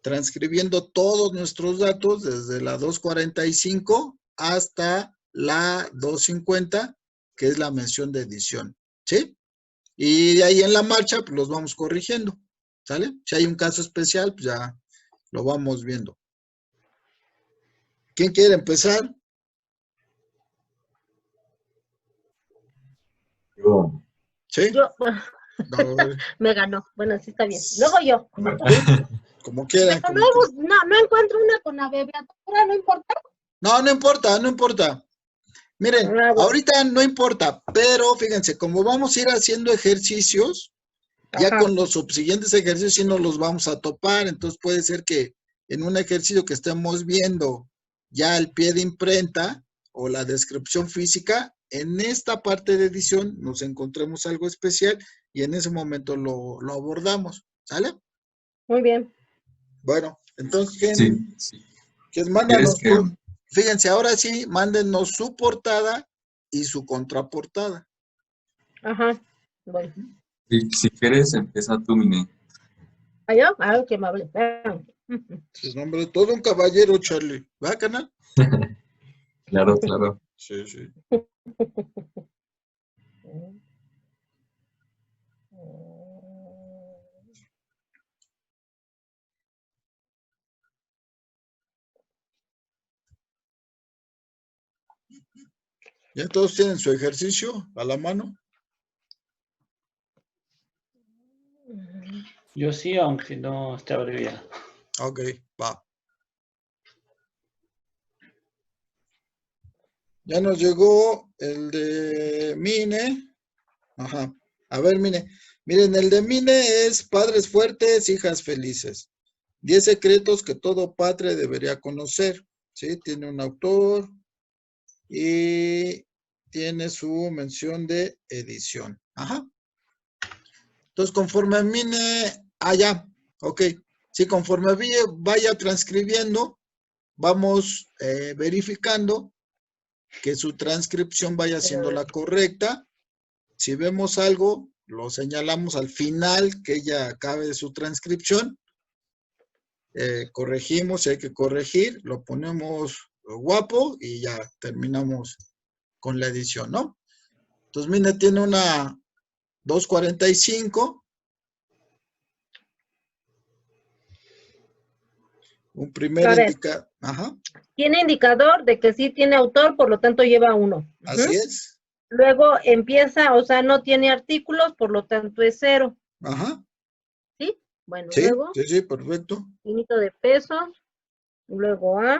transcribiendo todos nuestros datos desde la 245 hasta la 250, que es la mención de edición, ¿sí? Y de ahí en la marcha, pues los vamos corrigiendo, ¿sale? Si hay un caso especial, pues ya lo vamos viendo. ¿Quién quiere empezar? Yo. ¿Sí? Yo, No, me ganó. Bueno, sí está bien. Luego yo. como quieran. Pero no encuentro una con abreviatura, no importa. No importa. Miren, ahorita no importa, pero fíjense, como vamos a ir haciendo ejercicios, ya con los subsiguientes ejercicios sí nos los vamos a topar, entonces puede ser que en un ejercicio que estemos viendo ya el pie de imprenta o la descripción física, en esta parte de edición nos encontremos algo especial y en ese momento lo abordamos, ¿sale? Muy bien. Bueno, entonces, ¿quién ¿Quieres que... Fíjense, ahora sí, mándenos su portada y su contraportada. Ajá, bueno. Si quieres, empieza tú, Mine. ¿Yo? Ah, qué amable. Sí, nombre, todo un caballero, Charlie. ¿Va, canal? Claro, claro. Sí, sí. ¿Ya todos tienen su ejercicio a la mano? Yo sí, aunque no esté abreviado. Ok, va. Ya nos llegó el de Mine. Ajá. A ver, Mine. Miren, el de Mine es padres fuertes, hijas felices. 10 secretos que todo padre debería conocer. ¿Sí? Tiene un autor y tiene su mención de edición. Ajá. Entonces, conforme Mine... Ah, ya. Ok. Sí, conforme vaya transcribiendo, vamos verificando que su transcripción vaya siendo la correcta. Si vemos algo, lo señalamos al final que ella acabe de su transcripción. Corregimos, si hay que corregir, lo ponemos guapo y ya terminamos con la edición, ¿no? Entonces, mire, tiene una 245. Un primer indicador. Ajá. Tiene indicador de que sí tiene autor, por lo tanto lleva 1. Así es. Luego empieza, o sea, no tiene artículos, por lo tanto es 0. Ajá. ¿Sí? Bueno, Sí, luego. sí, perfecto. Finito de pesos. Luego A.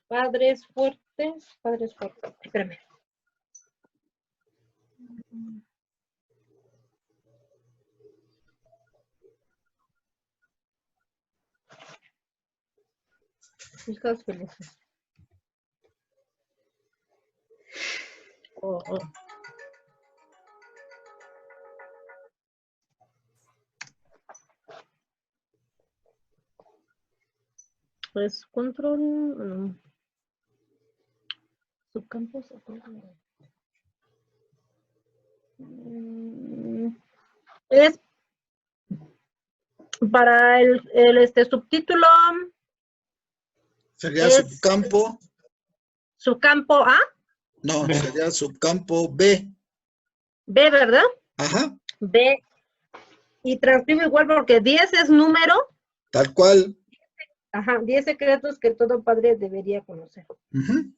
Padres fuertes. Espérame. Hijas felices. pues control, subcampos. Es para el subtítulo, Sería es subcampo. subcampo A, No, B. sería subcampo B. B, ¿verdad? Ajá, B. Y transcribo igual porque 10 es número. tal cual. Ajá, 10 secretos que todo padre debería conocer. Ujú.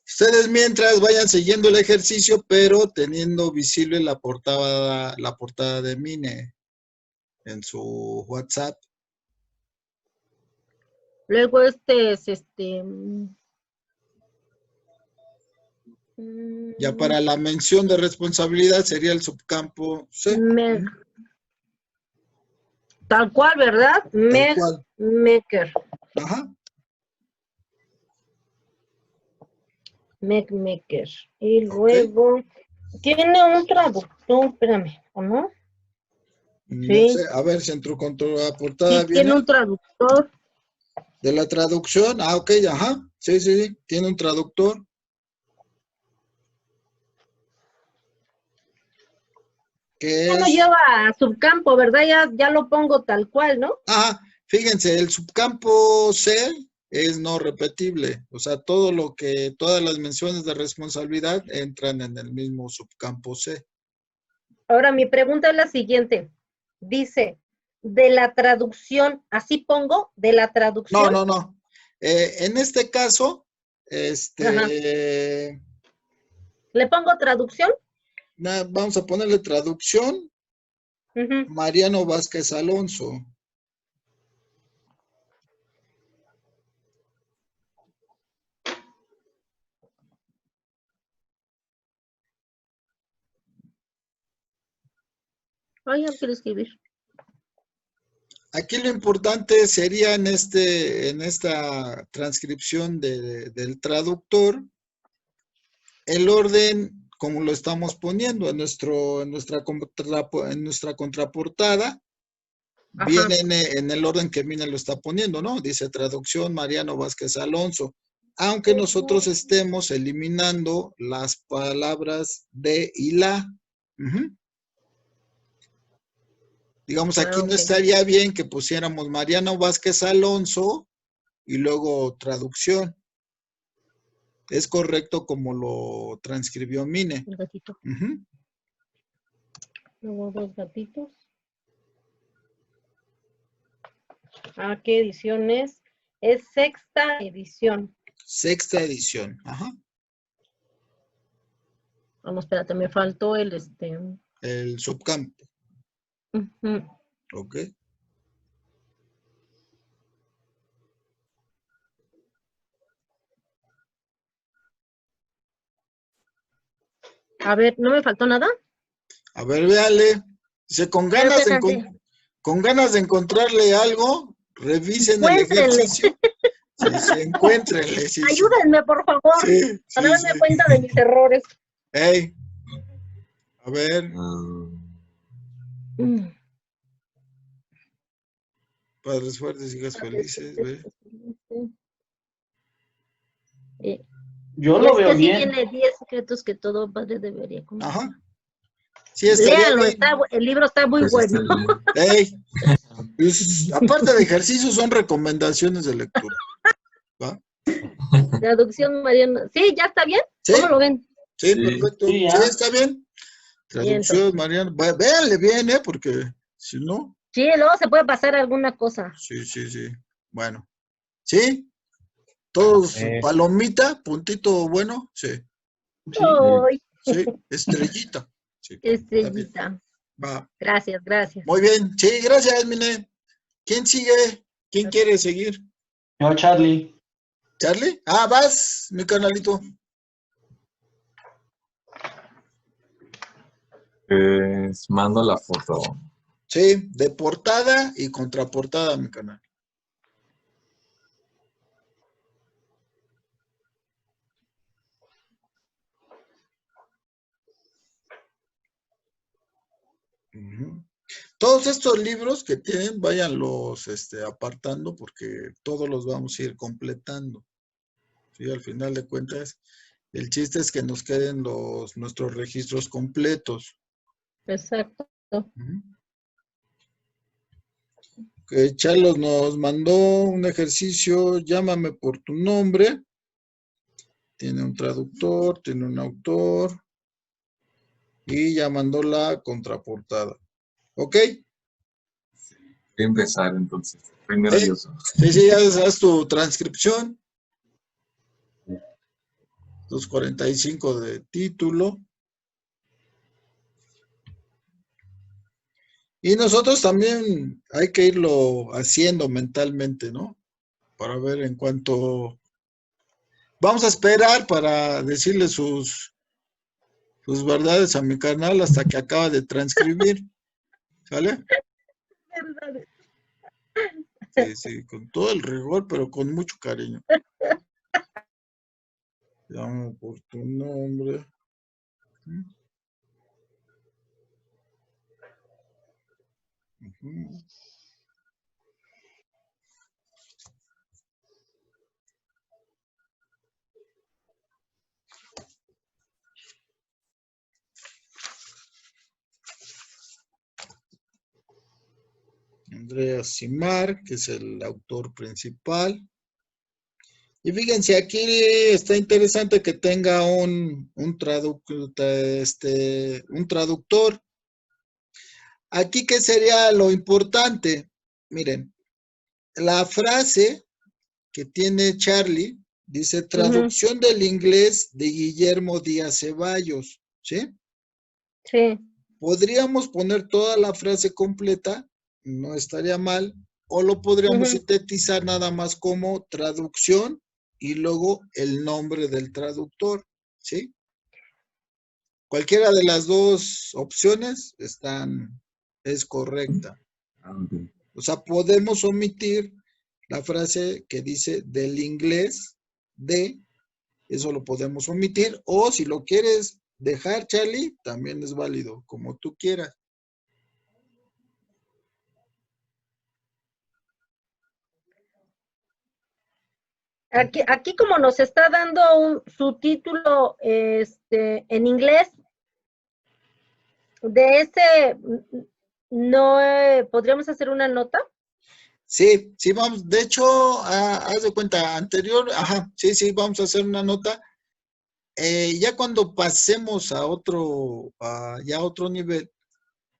Ustedes mientras vayan siguiendo el ejercicio, pero teniendo visible la portada de Mine en su WhatsApp. Luego Ya para la mención de responsabilidad sería el subcampo C. tal cual, ¿verdad? Tal cual. Maker. Ajá. Maker. Y Ok. luego tiene un traductor, espérame, ¿o no? No Sí. sé, a ver si en tu contraportada Sí, viene tiene un traductor. de la traducción. Ah, ok, ajá. Sí, sí, sí. Tiene un traductor. Que Ya no es. lleva subcampo, ¿verdad? Ya lo pongo tal cual, ¿no? Ajá. Fíjense, el subcampo C es no repetible. O sea, todas las menciones de responsabilidad entran en el mismo subcampo C. Ahora, mi pregunta es la siguiente. Dice, de la traducción, ¿así pongo? ¿De la No, traducción? no, no. En este caso, Ajá. ¿Le pongo traducción? vamos a ponerle traducción Ujú. Mariano Vázquez Alonso. Ay, ya quiero escribir. Aquí lo importante sería en esta transcripción del traductor, el orden como lo estamos poniendo en nuestra contraportada, Ajá. viene en el orden que Mina lo está poniendo, ¿no? Dice traducción Mariano Vázquez Alonso, aunque nosotros estemos eliminando las palabras de y la. Ujú. Digamos, aquí no Ok. estaría bien que pusiéramos Mariano Vázquez Alonso y luego traducción. Es correcto como lo transcribió Mine. El gatito. Ujú. Luego 2 gatitos. ¿A qué edición es? Es sexta edición. Sexta edición. Ajá. Vamos, espérate, me faltó el El subcampo. Ujú. Ok. A ver, ¿no me faltó nada? A ver, véale. Dice, Pero espérate. con ganas de encontrarle algo, revisen el Encuéntrenle. ejercicio. Sí, sí, encuéntrenle. Sí, sí. Ayúdenme, por favor, Sí, para sí, darme sí. cuenta de mis errores. Ey, a ver, Mm. padres fuertes, hijas felices, ve. Eh, Yo Y lo veo sí bien. viene 10 secretos que todo padre debería conocer. Ajá. Sí, estaría Léanlo, bien. el libro está muy Pues está bueno. bien. Ey, pues, aparte de ejercicios, son recomendaciones de lectura. ¿Va? Traducción Mariana. Sí, ¿ya está bien? ¿Sí? ¿Cómo lo ven? Sí, Sí. perfecto. Sí, Sí, ya. está bien. Siento. Traducción, Mariano. Véanle bien, porque si no, Sí, luego se puede pasar alguna cosa. sí, sí, sí. Bueno. ¿Sí? Todos palomita, puntito bueno. Sí, Sí. ¡Ay! sí. Estrellita. Sí, está bien. Estrellita. Va. Gracias, gracias. Muy bien. Sí, gracias, Mine. ¿Quién sigue? ¿Quién quiere seguir? Yo, Charlie. ¿Charlie? Ah, vas, mi canalito. Pues mando la foto. Sí, de portada y contraportada, mi canal. Ujú. Todos estos libros que tienen, váyanlos apartando porque todos los vamos a ir completando. ¿Sí? Al final de cuentas, el chiste es que nos queden nuestros registros completos. Exacto. Ujú. Que Charlos nos mandó un ejercicio, llámame por tu nombre. Tiene un traductor, tiene un autor y ya mandó la contraportada. ¿Ok? Voy a empezar entonces. Estoy Sí, nervioso. sí, ya haz tu transcripción. 245 de título. Y nosotros también hay que irlo haciendo mentalmente, ¿no? Para ver en cuánto... Vamos a esperar para decirle sus verdades a mi canal hasta que acaba de transcribir. ¿Sale? Sí, sí, con todo el rigor, pero con mucho cariño. Llamo por tu nombre. Ujú. Andrea Simar, que es el autor principal. Y fíjense, aquí está interesante que tenga un traductor. Aquí, ¿qué sería lo importante? Miren, la frase que tiene Charlie dice traducción del inglés de Guillermo Díaz Ceballos, ¿sí? Sí. Podríamos poner toda la frase completa, no estaría mal, o lo podríamos sintetizar nada más como traducción y luego el nombre del traductor, ¿sí? Cualquiera de las dos opciones es correcta. O sea, podemos omitir la frase que dice del inglés de, eso lo podemos omitir, o si lo quieres dejar, Charlie, también es válido, como tú quieras. Aquí como nos está dando su título en inglés, de ese, no podríamos hacer una nota. Sí, sí, vamos. De hecho, haz de cuenta, anterior, sí, vamos a hacer una nota. Ya cuando pasemos a otro nivel,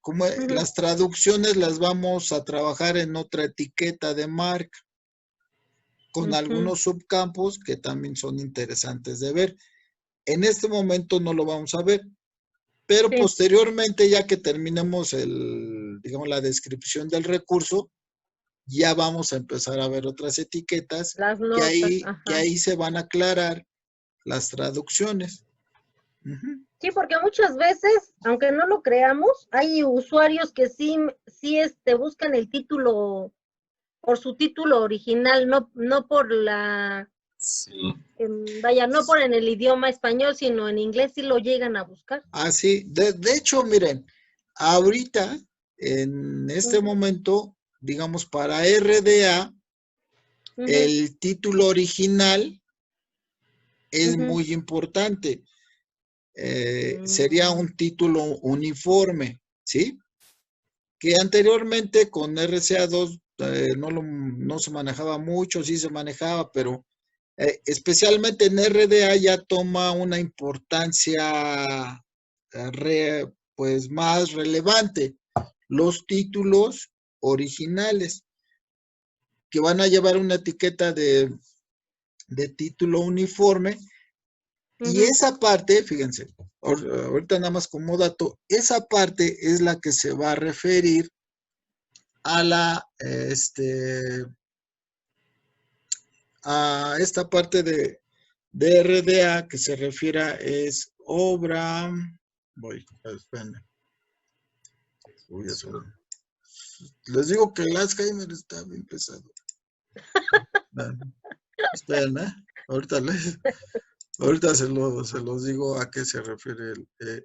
como las traducciones las vamos a trabajar en otra etiqueta de marca, con algunos subcampos que también son interesantes de ver. En este momento no lo vamos a ver, pero posteriormente, ya que terminemos digamos, la descripción del recurso, ya vamos a empezar a ver otras etiquetas las notas, que ahí se van a aclarar las traducciones. Sí, porque muchas veces, aunque no lo creamos, hay usuarios que sí buscan el título por su título original, no por la, no por en el idioma español, sino en inglés sí lo llegan a buscar. Sí, de hecho, miren, ahorita, en este momento, digamos, para RDA, el título original es muy importante. Sería un título uniforme, ¿sí? Que anteriormente con RCA2 no se manejaba mucho, sí se manejaba, pero especialmente en RDA ya toma una importancia pues más relevante. Los títulos originales que van a llevar una etiqueta de título uniforme. Y esa parte, fíjense, ahorita nada más como dato, esa parte es la que se va a referir a a esta parte de RDA que se refiere es obra, espérenme. Les digo que el Alzheimer está bien pesado. Espérenme, ahorita les... Ahorita se los digo a qué se refiere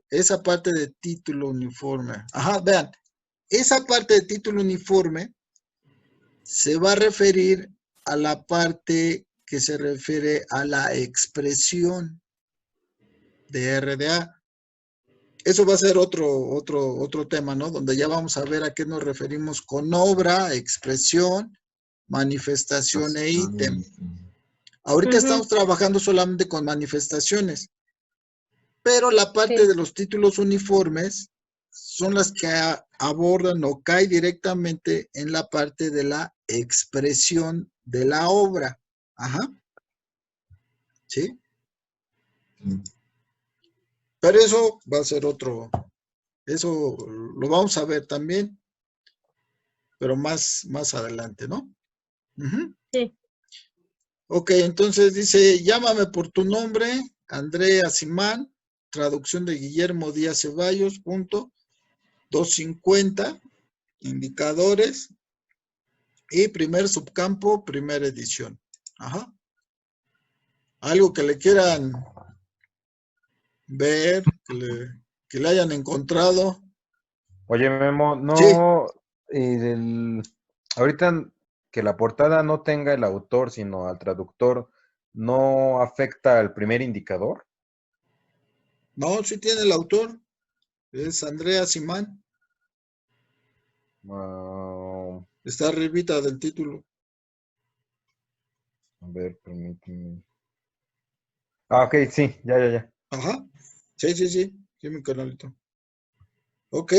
esa parte de título uniforme. Ajá, vean, esa parte de título uniforme se va a referir a la parte que se refiere a la expresión de RDA. Eso va a ser otro tema, ¿no? Donde ya vamos a ver a qué nos referimos con obra, expresión, manifestación e ítem. Ahorita estamos trabajando solamente con manifestaciones, pero la parte de los títulos uniformes son las que abordan o caen directamente en la parte de la expresión de la obra. Ajá. ¿Sí? Pero eso va a ser eso lo vamos a ver también, pero más adelante, ¿no? Sí. Ok, entonces dice, llámame por tu nombre, Andrea Simán, traducción de Guillermo Díaz Ceballos, punto, 250, indicadores, y primer subcampo, primera edición. Ajá. Algo que le quieran ver, que le hayan encontrado. Oye, Memo, Sí, no, ahorita que la portada no tenga el autor, sino al traductor, ¿no afecta al primer indicador? no, sí tiene el autor, es Andrea Simán, Ah, está arribita del título. a ver, permíteme. Ah, ok, sí, ya. Ajá, sí, mi canalito. Ok,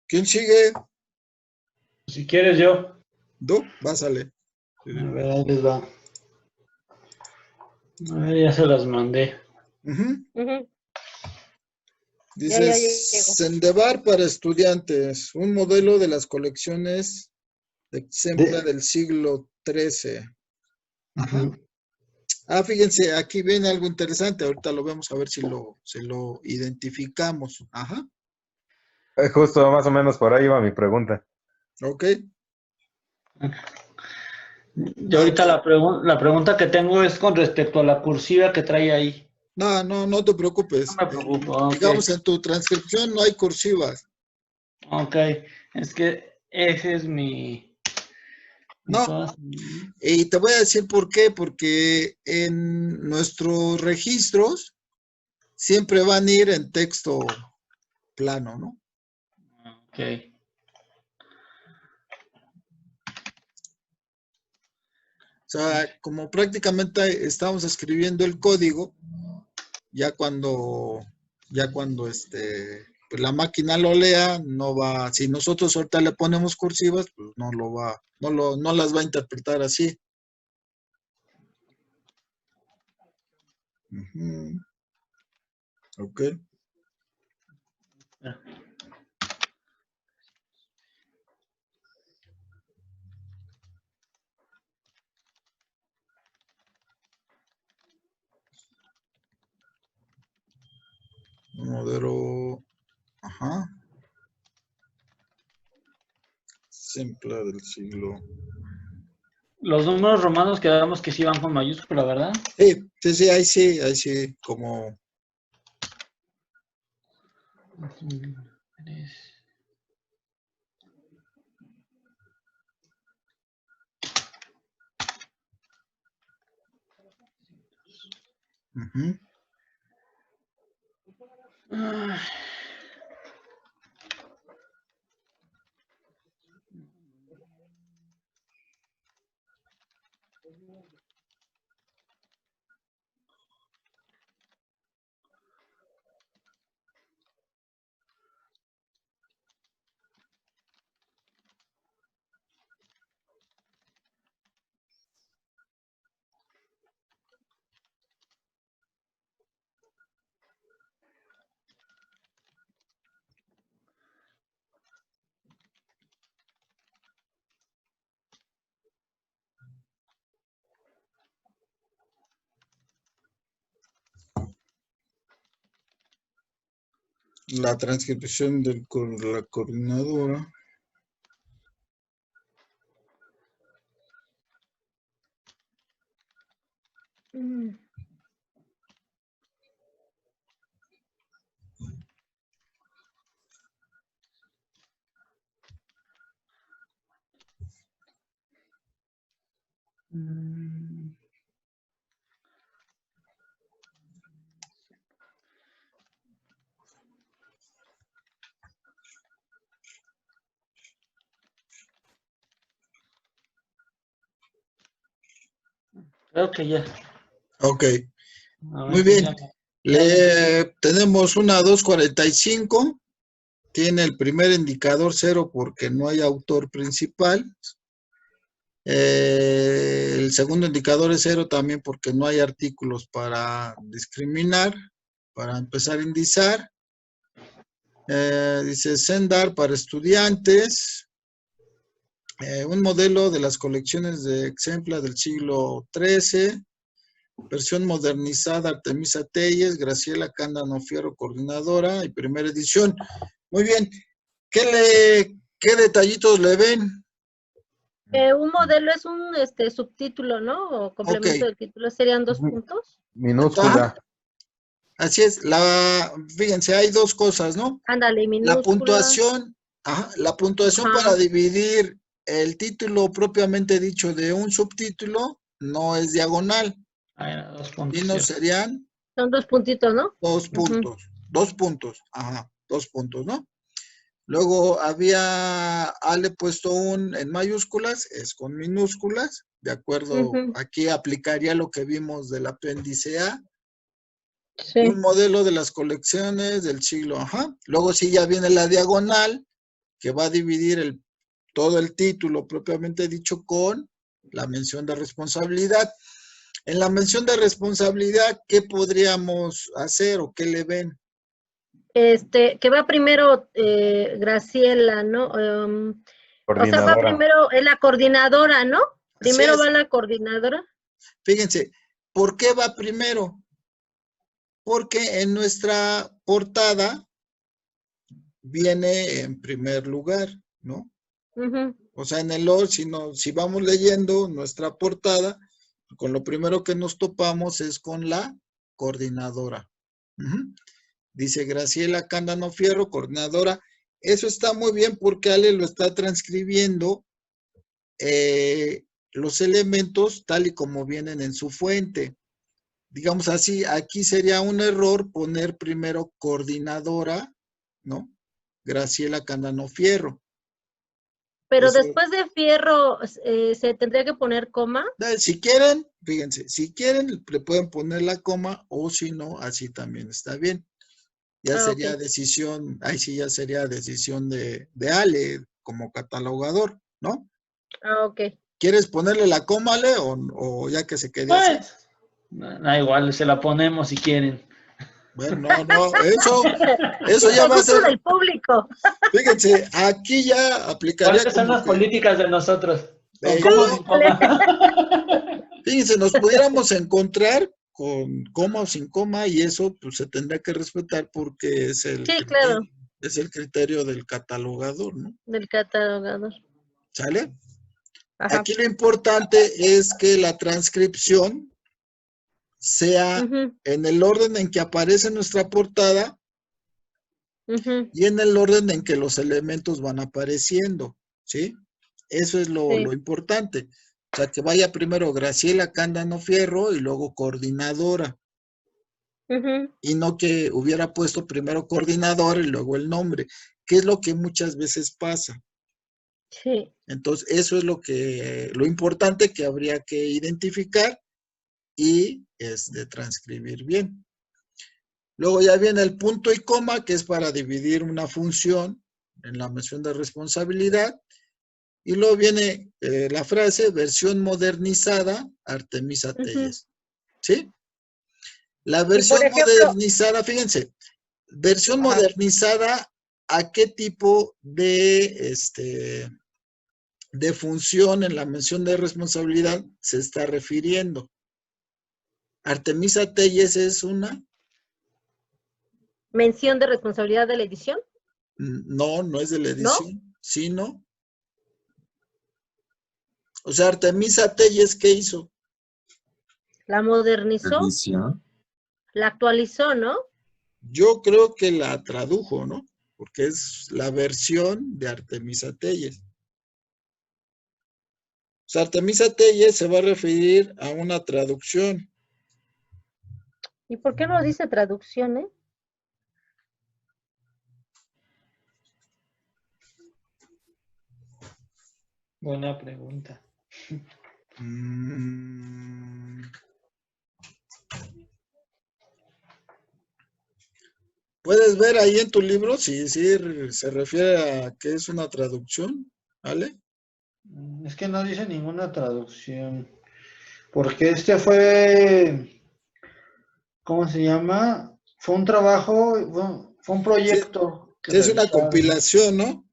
¿quién sigue? Si quieres yo. Pásale. A ver, ahí les va. A ver, ya se las mandé. Dice, Ya llegó. Sendebar para estudiantes, un modelo de las colecciones de Sempla del siglo XIII. Ajá. Fíjense, aquí viene algo interesante, ahorita lo vemos a ver si lo identificamos. Ajá, Justo, más o menos por ahí va mi pregunta. ok. Yo ahorita la pregunta que tengo es con respecto a la cursiva que trae ahí. No te No preocupes. me preocupo, ok. Digamos, en tu transcripción no hay cursivas. Ok, es que ese es mi... No, y te voy a decir por qué, porque en nuestros registros siempre van a ir en texto plano, ¿no? Ok. O sea, como prácticamente estamos escribiendo el código, ya cuando pues la máquina lo lea, no va, si nosotros ahorita le ponemos cursivas, pues no las va a interpretar así. Ok. Modelo, ajá. Simple del siglo. Los números romanos quedamos que sí van con mayúscula, ¿verdad? Sí, ahí sí, como... La transcripción de la coordinadora. Creo que ya. Ok, A ver, muy bien. ya. Tenemos una 245. Tiene el primer indicador 0 porque no hay autor principal. El segundo indicador es 0 también porque no hay artículos para discriminar, para empezar a indizar. Dice Sendar para estudiantes. Un modelo de las colecciones de Exempla del siglo XIII. Versión modernizada, Artemisa Telles, Graciela Cándano Fierro, coordinadora, y primera edición. Muy bien. ¿Qué detallitos le ven? Un modelo es un subtítulo, ¿no? O complemento del título. ¿Serían 2 puntos? Minúscula. Así es. Fíjense, hay dos cosas, ¿no? Ándale, minúscula. La puntuación para dividir el título propiamente dicho de un subtítulo no es diagonal. Dos puntos. Y no serían. Son 2 puntitos, ¿no? 2 puntos. 2 puntos. Ajá, 2 puntos, ¿no? Luego Ale puesto en mayúsculas, es con minúsculas, de acuerdo, aquí aplicaría lo que vimos del apéndice A. Sí. Un modelo de las colecciones del siglo, Luego sí ya viene la diagonal, que va a dividir todo el título propiamente dicho con la mención de responsabilidad. En la mención de responsabilidad, ¿qué podríamos hacer o qué le ven? Que va primero Graciela, ¿no? O sea, va primero, es la coordinadora, ¿no? Primero va la coordinadora. Fíjense, ¿por qué va primero? Porque en nuestra portada viene en primer lugar, ¿no? O sea, en el orden, si vamos leyendo nuestra portada, con lo primero que nos topamos es con la coordinadora. Dice Graciela Cándano Fierro, coordinadora. Eso está muy bien porque Ale lo está transcribiendo los elementos tal y como vienen en su fuente. Digamos así, aquí sería un error poner primero coordinadora, ¿no? Graciela Cándano Fierro. Pero después de Fierro, ¿se tendría que poner coma? Si quieren, fíjense, si quieren, le pueden poner la coma, o si no, así también está bien. Ya sería decisión, ahí sí ya sería decisión de Ale como catalogador, ¿no? Ok. ¿Quieres ponerle la coma, Ale, o ya que se quede así? Da igual, se la ponemos si quieren. Bueno, no, eso ya va a ser del público. Fíjense, aquí ya aplicaría. ¿Cuáles son las políticas de nosotros? Fíjense, nos pudiéramos encontrar con coma o sin coma y eso pues se tendría que respetar porque es el criterio del catalogador, ¿no? Del catalogador. ¿Sale? Ajá. Aquí lo importante es que la transcripción sea en el orden en que aparece nuestra portada y en el orden en que los elementos van apareciendo, ¿sí? Eso es lo importante. O sea, que vaya primero Graciela Cándano Fierro y luego coordinadora. Y no que hubiera puesto primero coordinadora y luego el nombre, que es lo que muchas veces pasa. Sí. Entonces, eso es lo importante que habría que identificar y transcribir bien. Luego ya viene el punto y coma, que es para dividir una función en la mención de responsabilidad. Y luego viene la frase, versión modernizada, Artemisa Telles. ¿Sí? La versión modernizada, fíjense, versión modernizada, ¿a qué tipo de función en la mención de responsabilidad se está refiriendo? Artemisa Telles es una... ¿Mención de responsabilidad de la edición? No, no es de la edición, ¿no? Sino... O sea, Artemisa Telles, ¿qué hizo? La modernizó. ¿Edición? La actualizó, ¿no? Yo creo que la tradujo, ¿no? Porque es la versión de Artemisa Telles. O sea, Artemisa Telles se va a referir a una traducción. ¿Y por qué no dice traducción, eh? Buena pregunta. ¿Puedes ver ahí en tu libro si se refiere a que es una traducción? ¿Vale? Es que no dice ninguna traducción. Porque este fue, ¿cómo se llama? Fue un trabajo, fue un proyecto que Sí, es una realizaron. compilación, ¿no?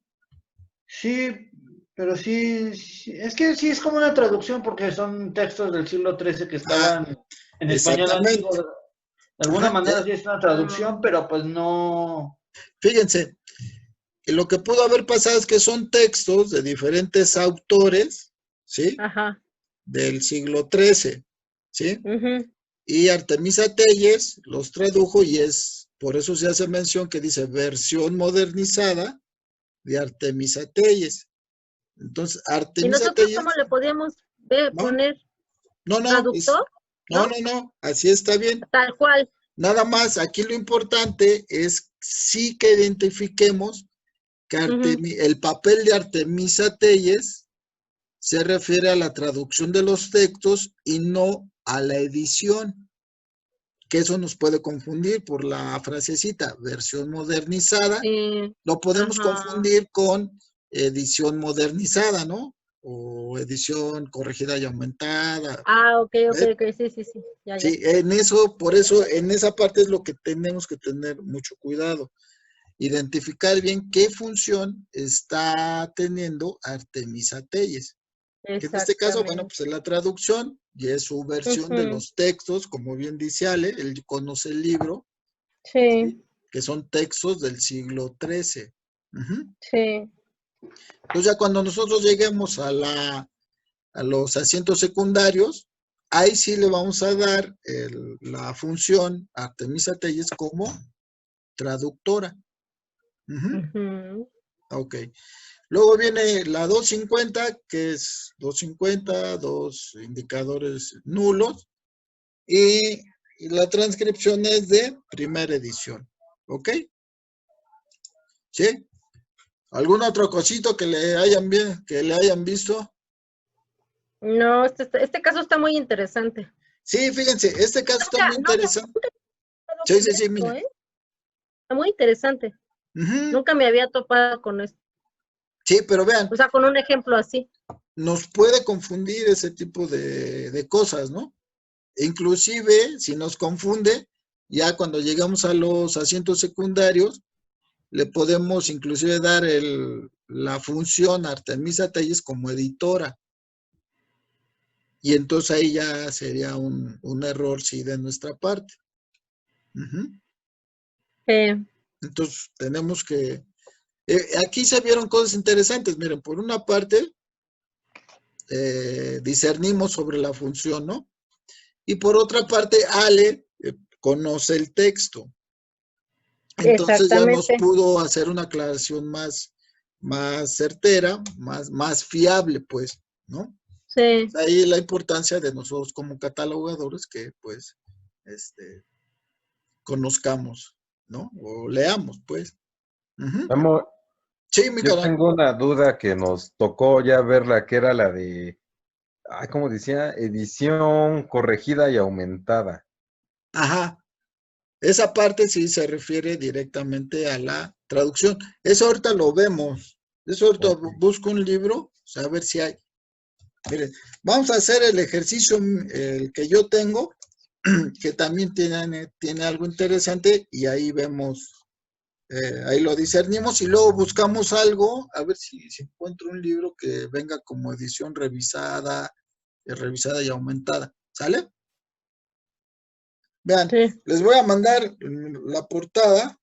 Sí, pero es que sí es como una traducción porque son textos del siglo XIII que Ah, estaban en español antiguo. exactamente. De alguna Ajá, manera sí es una traducción, pero pues no. fíjense, y lo que pudo haber pasado es que son textos de diferentes autores, ¿sí? Ajá. Del siglo XIII, ¿sí? Ujú. Y Artemisa Telles los tradujo y por eso se hace mención que dice versión modernizada de Artemisa Telles. Entonces, ¿Y Artemisa nosotros Telles, cómo le podíamos no, poner no, traductor? ¿No? no, así está bien. Tal cual. Nada más, aquí lo importante es sí que identifiquemos que el papel de Artemisa Telles se refiere a la traducción de los textos y no a la edición, que eso nos puede confundir por la frasecita versión modernizada, lo podemos Ajá. confundir con edición modernizada, ¿no? O edición corregida y aumentada. Ah, ok, ¿Eh? sí, ya. Sí, por eso, en esa parte es lo que tenemos que tener mucho cuidado. Identificar bien qué función está teniendo Artemisa Telles. Que en este caso, bueno, Exactamente. pues es la traducción y es su versión de Ujú. los textos, como bien dice Ale, él conoce el libro, Sí, ¿sí? Que son textos del siglo XIII. sí. Entonces ya cuando nosotros lleguemos a los asientos secundarios, ahí sí le vamos a dar la función Artemisa Telles como traductora. Ujú. Ok. Luego viene la 250, que es 250, dos indicadores nulos, y la transcripción es de primera edición. ¿Ok? ¿Sí? ¿Algún otro cosito que le hayan visto? No, este caso está muy interesante. Sí, fíjense, este caso está muy Nunca interesante. he topado Sí, con sí, sí, esto, mire. ¿eh? Está muy interesante. Ujú. Nunca me había topado con esto. Sí, pero vean, O sea, con un ejemplo así. nos puede confundir ese tipo de cosas, ¿no? Inclusive, si nos confunde, ya cuando llegamos a los asientos secundarios, le podemos inclusive dar la función Artemisa Telles como editora. Y entonces ahí ya sería un error, sí, de nuestra parte. Entonces tenemos que... aquí se vieron cosas interesantes. Miren, por una parte, discernimos sobre la función, ¿no? Y por otra parte, Ale conoce el texto. Entonces ya nos Exactamente. pudo hacer una aclaración más certera, más fiable, pues, ¿no? Sí. Ahí la importancia de nosotros como catalogadores que, pues, conozcamos, ¿no? O leamos, pues. Vamos, Sí, mi yo canal. tengo una duda que nos tocó ya verla, que era la de, ¿cómo decía? Edición corregida y aumentada. Ajá. Esa parte sí se refiere directamente a la traducción. Eso ahorita lo vemos. Eso ahorita Ok. busco un libro, a ver si hay. Miren, vamos a hacer el ejercicio, el que yo tengo, que también tiene algo interesante y ahí vemos, ahí lo discernimos y luego buscamos algo, a ver si encuentro un libro que venga como edición revisada y aumentada. ¿Sale? Vean, Sí. les voy a mandar la portada.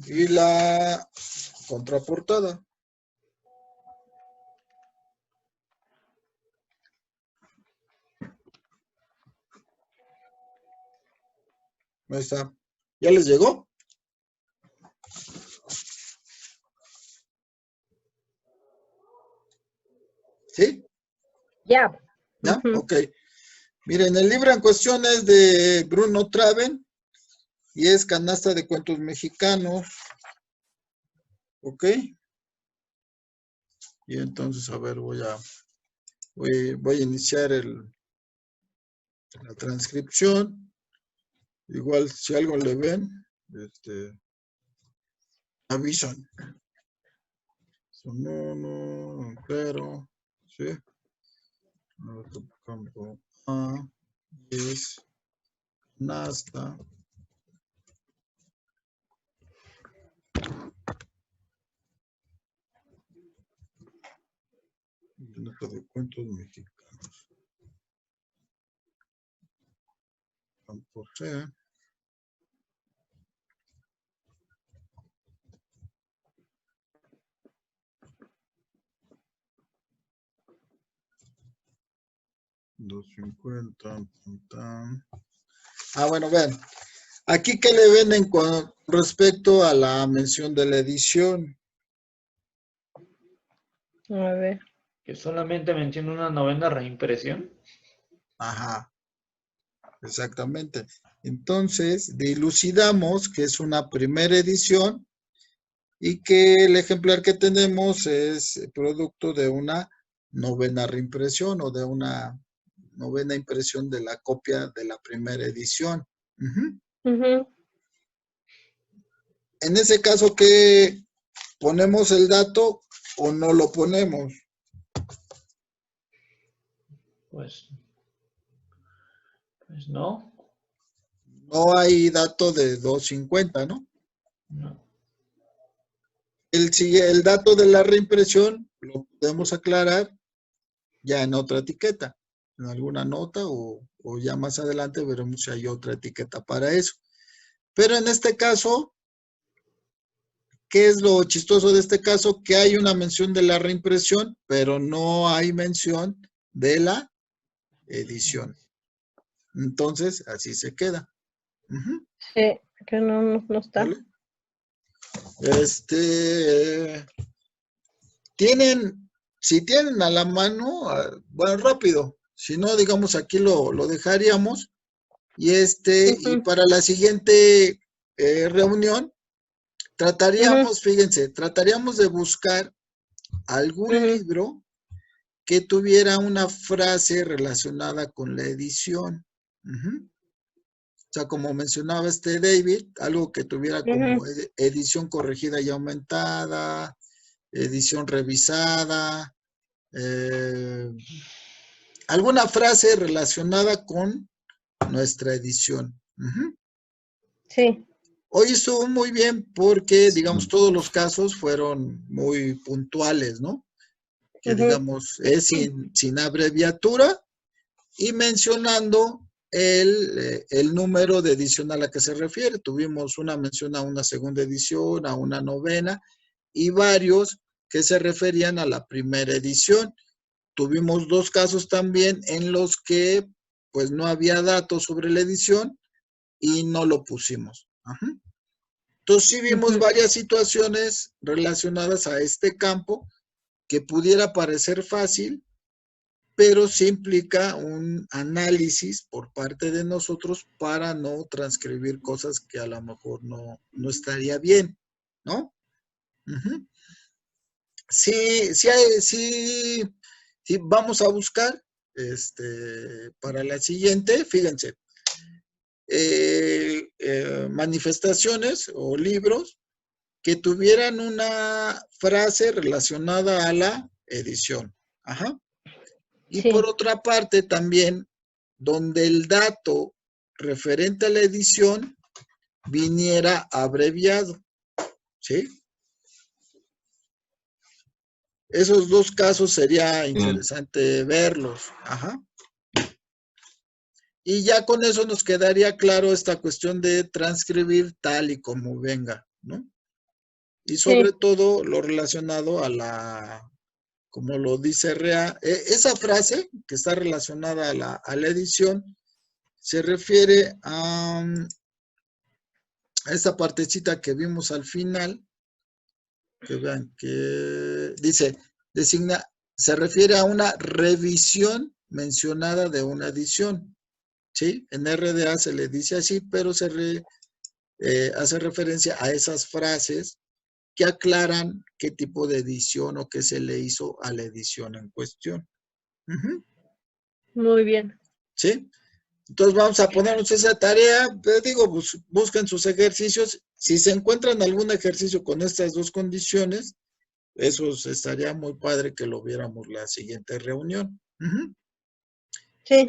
Y la contraportada. Ahí está. ¿Ya les llegó? ¿Sí? Ya. ¿Ya? Ujú. Ok. Miren, el libro en cuestión es de Bruno Traven y es Canasta de Cuentos Mexicanos. ¿Ok? Y entonces, a ver, voy a iniciar la transcripción. Igual, si algo le ven, avisan. No, claro, sí. Campo A es Nasta. Canasta de Cuentos Mexicanos. Campo C. $2.50. Bueno, vean. Aquí que le ven con respecto a la mención de la edición. A ver. Que solamente menciona una novena reimpresión. Ajá, exactamente. Entonces, dilucidamos que es una primera edición y que el ejemplar que tenemos es producto de una novena reimpresión o de una novena impresión de la copia de la primera edición. Ujú. Ujú. En ese caso, ¿qué ponemos el dato o no lo ponemos? Pues no. No hay dato de 250, ¿no? No. El dato de la reimpresión lo podemos aclarar ya en otra etiqueta, en alguna nota o ya más adelante veremos si hay otra etiqueta para eso. Pero en este caso, ¿qué es lo chistoso de este caso? Que hay una mención de la reimpresión, pero no hay mención de la edición. Entonces, así se queda. Ujú. Sí, que no está. ¿Vale? Si tienen a la mano, bueno, rápido. Si no, digamos, aquí lo dejaríamos. Y y Ujú. para la siguiente reunión, Ujú. fíjense, trataríamos de buscar algún Ujú. libro que tuviera una frase relacionada con la edición. Ujú. O sea, como mencionaba David, algo que tuviera como Ujú. edición corregida y aumentada, edición revisada, alguna frase relacionada con nuestra edición. Ujú. Sí. Hoy estuvo muy bien porque, digamos, Sí. todos los casos fueron muy puntuales, ¿no? Que, Ujú. digamos, es sin abreviatura y mencionando el número de edición a la que se refiere. Tuvimos una mención a una segunda edición, a una novena y varios que se referían a la primera edición. Tuvimos dos casos también en los que pues no había datos sobre la edición y no lo pusimos. Ajá. Entonces sí vimos Ujú. varias situaciones relacionadas a este campo que pudiera parecer fácil, pero sí implica un análisis por parte de nosotros para no transcribir cosas que a lo mejor no estaría bien, ¿no? Uh-huh. Sí, vamos a buscar para la siguiente, fíjense, manifestaciones o libros que tuvieran una frase relacionada a la edición. Ajá. Y por Sí. otra parte también, donde el dato referente a la edición viniera abreviado. ¿Sí? Esos dos casos sería interesante verlos. Ajá. Y ya con eso nos quedaría claro esta cuestión de transcribir tal y como venga, ¿no? Y sobre Sí. todo lo relacionado a como lo dice Rea, esa frase que está relacionada a la edición se refiere esta partecita que vimos al final, que vean que dice, designa, se refiere a una revisión mencionada de una edición, ¿sí? En RDA se le dice así, pero se hace referencia a esas frases que aclaran qué tipo de edición o qué se le hizo a la edición en cuestión. Muy bien. ¿Sí? Entonces vamos a ponernos esa tarea, digo, busquen sus ejercicios. Si se encuentran algún ejercicio con estas dos condiciones, eso estaría muy padre que lo viéramos la siguiente reunión. Sí.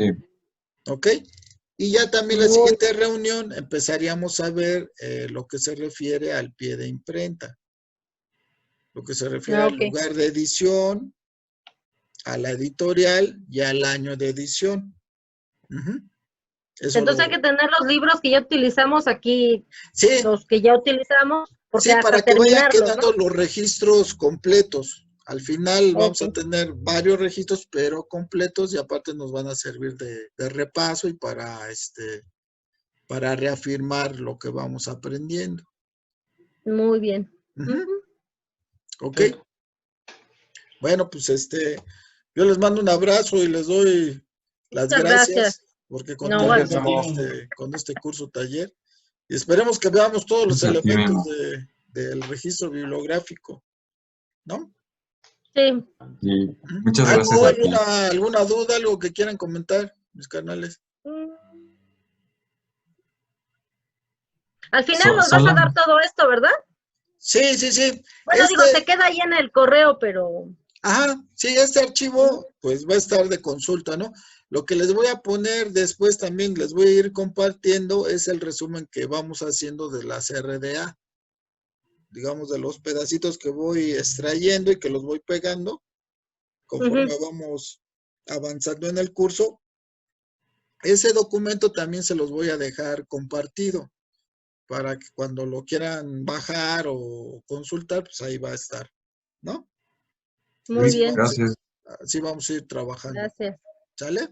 ¿Ok? Y ya también la siguiente reunión empezaríamos a ver lo que se refiere al pie de imprenta. Lo que se refiere al lugar de edición, a la editorial y al año de edición. Entonces hay que tener los libros que ya utilizamos aquí, sí, los que ya utilizamos, porque sí, hasta para que vayan quedando, ¿no?, los registros completos. Al final vamos a tener varios registros, pero completos, y aparte nos van a servir de repaso y para reafirmar lo que vamos aprendiendo. Muy bien. Ok. Bueno, pues yo les mando un abrazo y les doy las gracias porque continúan con este curso taller. Y esperemos que veamos todos los elementos del registro bibliográfico, ¿no? Sí. Y muchas gracias a ti. ¿Alguna duda, algo que quieran comentar, mis carnales? Al final nos vas a dar todo esto, ¿verdad? Sí, sí, sí. Bueno, digo, se queda ahí en el correo, pero... Ajá, sí, este archivo pues va a estar de consulta, ¿no? Lo que les voy a poner después también, les voy a ir compartiendo, es el resumen que vamos haciendo de las RDA. Digamos, de los pedacitos que voy extrayendo y que los voy pegando conforme vamos avanzando en el curso. Ese documento también se los voy a dejar compartido para que cuando lo quieran bajar o consultar, pues ahí va a estar, ¿no? Muy bien. Gracias. Así vamos a ir trabajando. Gracias. ¿Sale?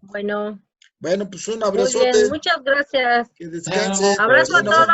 Bueno. Bueno, pues un Muy abrazote. bien, muchas gracias. Que descansen. Abrazo a todos.